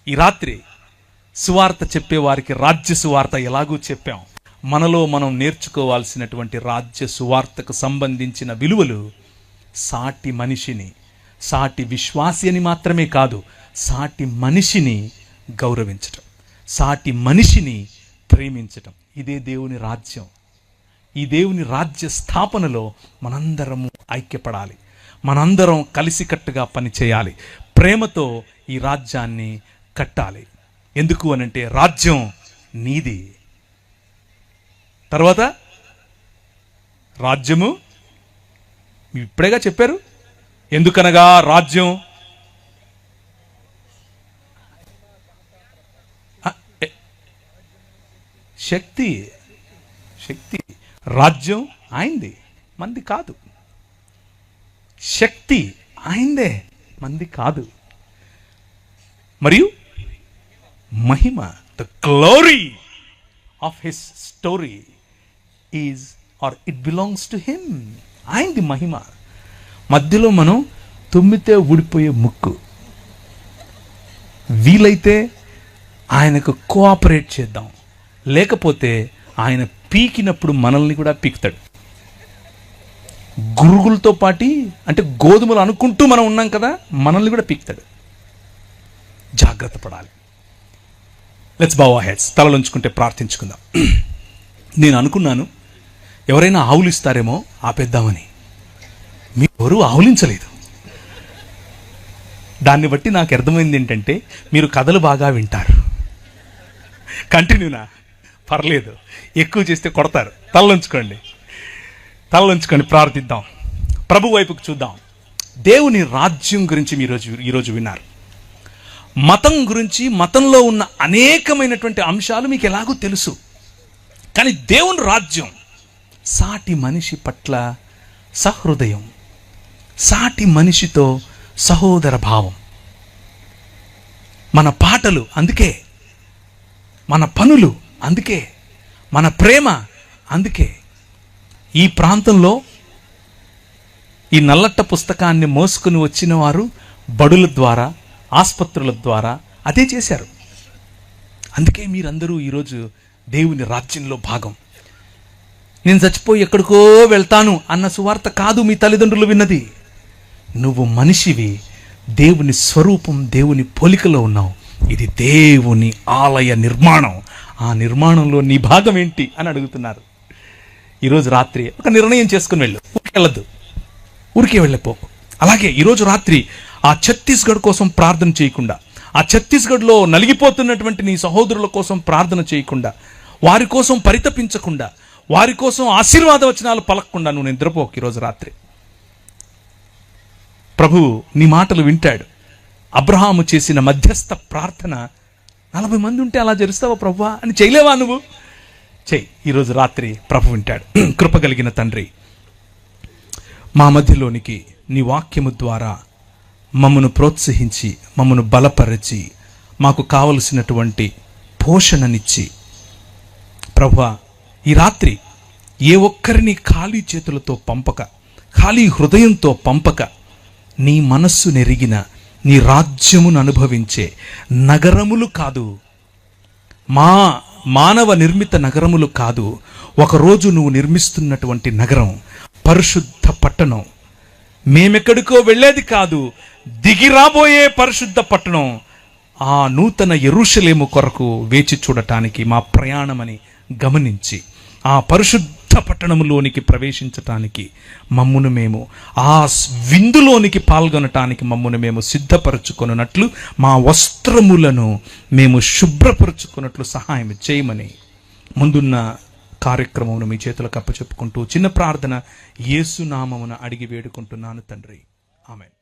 ఈ రాత్రి సువార్త చెప్పేవారికి రాజ్య సువార్త ఎలాగూ చెప్పాం. మనలో మనం నేర్చుకోవాల్సినటువంటి రాజ్య సువార్తకు సంబంధించిన విలువలు సాటి మనిషిని, సాటి విశ్వాసి అని మాత్రమే కాదు, సాటి మనిషిని గౌరవించటం, సాటి మనిషిని ప్రేమించటం. ఇదే దేవుని రాజ్యం. ఈ దేవుని రాజ్య స్థాపనలో మనందరము ఐక్యపడాలి, మనందరం కలిసికట్టుగా పనిచేయాలి. ప్రేమతో ఈ రాజ్యాన్ని కట్టాలి. ఎందుకు అనంటే రాజ్యం నీది. తర్వాత రాజ్యము ఇప్పుడేగా చెప్పారు. ఎందుకనగా రాజ్యం శక్తి. రాజ్యం ఆయనది, మంది కాదు. శక్తి ఆయనదే, మంది కాదు. మరియు మహిమ, the glory of his story is or it belongs to him. ఆయనది మహిమ. మధ్యలో మనం తుమ్మితే ఊడిపోయే ముక్కు. వీలైతే ఆయనకు కోఆపరేట్ చేద్దాం, లేకపోతే ఆయన పీకినప్పుడు మనల్ని కూడా పీకుతాడు. గురుగులతో పాటి, అంటే గోధుమలు అనుకుంటూ మనం ఉన్నాం కదా, మనల్ని కూడా పీకుతాడు. జాగ్రత్త పడాలి. Let's bow our heads. తలలుంచుకుంటే ప్రార్థించుకుందాం. నేను అనుకున్నాను ఎవరైనా ఆవులిస్తారేమో ఆపేద్దామని. మీరెవరూ ఆవులించలేదు. దాన్ని బట్టి నాకు అర్థమైంది ఏంటంటే మీరు కథలు బాగా వింటారు. కంటిన్యూనా? పర్లేదు, ఎక్కువ చేస్తే కొడతారు. తలలుంచుకోండి, ప్రార్థిద్దాం. ప్రభు వైపుకు చూద్దాం. దేవుని రాజ్యం గురించి ఈరోజు విన్నారు. మతం గురించి, మతంలో ఉన్న అనేకమైనటువంటి అంశాలు మీకు ఎలాగో తెలుసు. కానీ దేవుని రాజ్యం సాటి మనిషి పట్ల సహృదయం, సాటి మనిషితో సహోదర భావం. మన పాటలు అందుకే, మన పనులు అందుకే, మన ప్రేమ అందుకే. ఈ ప్రాంతంలో ఈ నల్లట్ట పుస్తకాన్ని మోసుకుని వచ్చిన వారు బడుల ద్వారా, ఆసుపత్రుల ద్వారా అదే చేశారు. అందుకే మీరందరూ ఈరోజు దేవుని రాజ్యంలో భాగం. నేను చచ్చిపోయి ఎక్కడికో వెళ్తాను అన్న సువార్త కాదు మీ తల్లిదండ్రులు విన్నది. నువ్వు మనిషివి, దేవుని స్వరూపం, దేవుని పోలికలో ఉన్నావు. ఇది దేవుని ఆలయ నిర్మాణం. ఆ నిర్మాణంలో నీ భాగం ఏంటి అని అడుగుతున్నారు. ఈరోజు రాత్రి ఒక నిర్ణయం చేసుకుని వెళ్ళు. ఊరికే వెళ్ళిపో. అలాగే ఈరోజు రాత్రి ఆ ఛత్తీస్గఢ్ కోసం ప్రార్థన చేయకుండా, ఆ ఛత్తీస్గఢ్లో నలిగిపోతున్నటువంటి నీ సహోదరుల కోసం ప్రార్థన చేయకుండా, వారి కోసం పరితపించకుండా, వారి కోసం ఆశీర్వాద వచనాలు పలకకుండా నువ్వు నిద్రపోకు. ఈరోజు రాత్రి ప్రభువు నీ మాటలు వింటాడు. అబ్రహాము చేసిన మధ్యస్థ ప్రార్థన 40 మంది ఉంటే అలా జరుస్తావా ప్రభువా అని చేయలేవా? నువ్వు చెయ్యి. ఈరోజు రాత్రి ప్రభు వింటాడు. కృపగలిగిన తండ్రి, మా మధ్యలోనికి నీ వాక్యము ద్వారా మమ్మను ప్రోత్సహించి, మమ్మను బలపరిచి, మాకు కావలసినటువంటి పోషణనిచ్చి, ప్రభువా ఈ రాత్రి ఏ ఒక్కరిని ఖాళీ చేతులతో పంపక, ఖాళీ హృదయంతో పంపక, నీ మనస్సు నెరిగిన, నీ రాజ్యమును అనుభవించే నగరములు కాదు, మా మానవ నిర్మిత నగరములు కాదు, ఒకరోజు నువ్వు నిర్మిస్తున్నటువంటి నగరం, పరిశుద్ధ పట్టణం, మేమెక్కడికో వెళ్ళేది కాదు, దిగి రాబోయే పరిశుద్ధ పట్టణం, ఆ నూతన యెరూషలేము కొరకు వేచి చూడటానికి మా ప్రయాణమని గమనించి, ఆ పరిశుద్ధ పట్టణములోనికి ప్రవేశించటానికి మమ్మును మేము, ఆ విందులోనికి పాల్గొనటానికి మమ్మును మేము సిద్ధపరచుకొనున్నట్లు, మా వస్త్రములను మేము శుభ్రపరచుకున్నట్లు సహాయం చేయమని ముందున్న కార్యక్రమమును మీ చేతులకు అప్పచెప్పుకుంటూ చిన్న ప్రార్థన యేసు నామమున అడిగి వేడుకుంటున్నాను తండ్రి. ఆమేన్.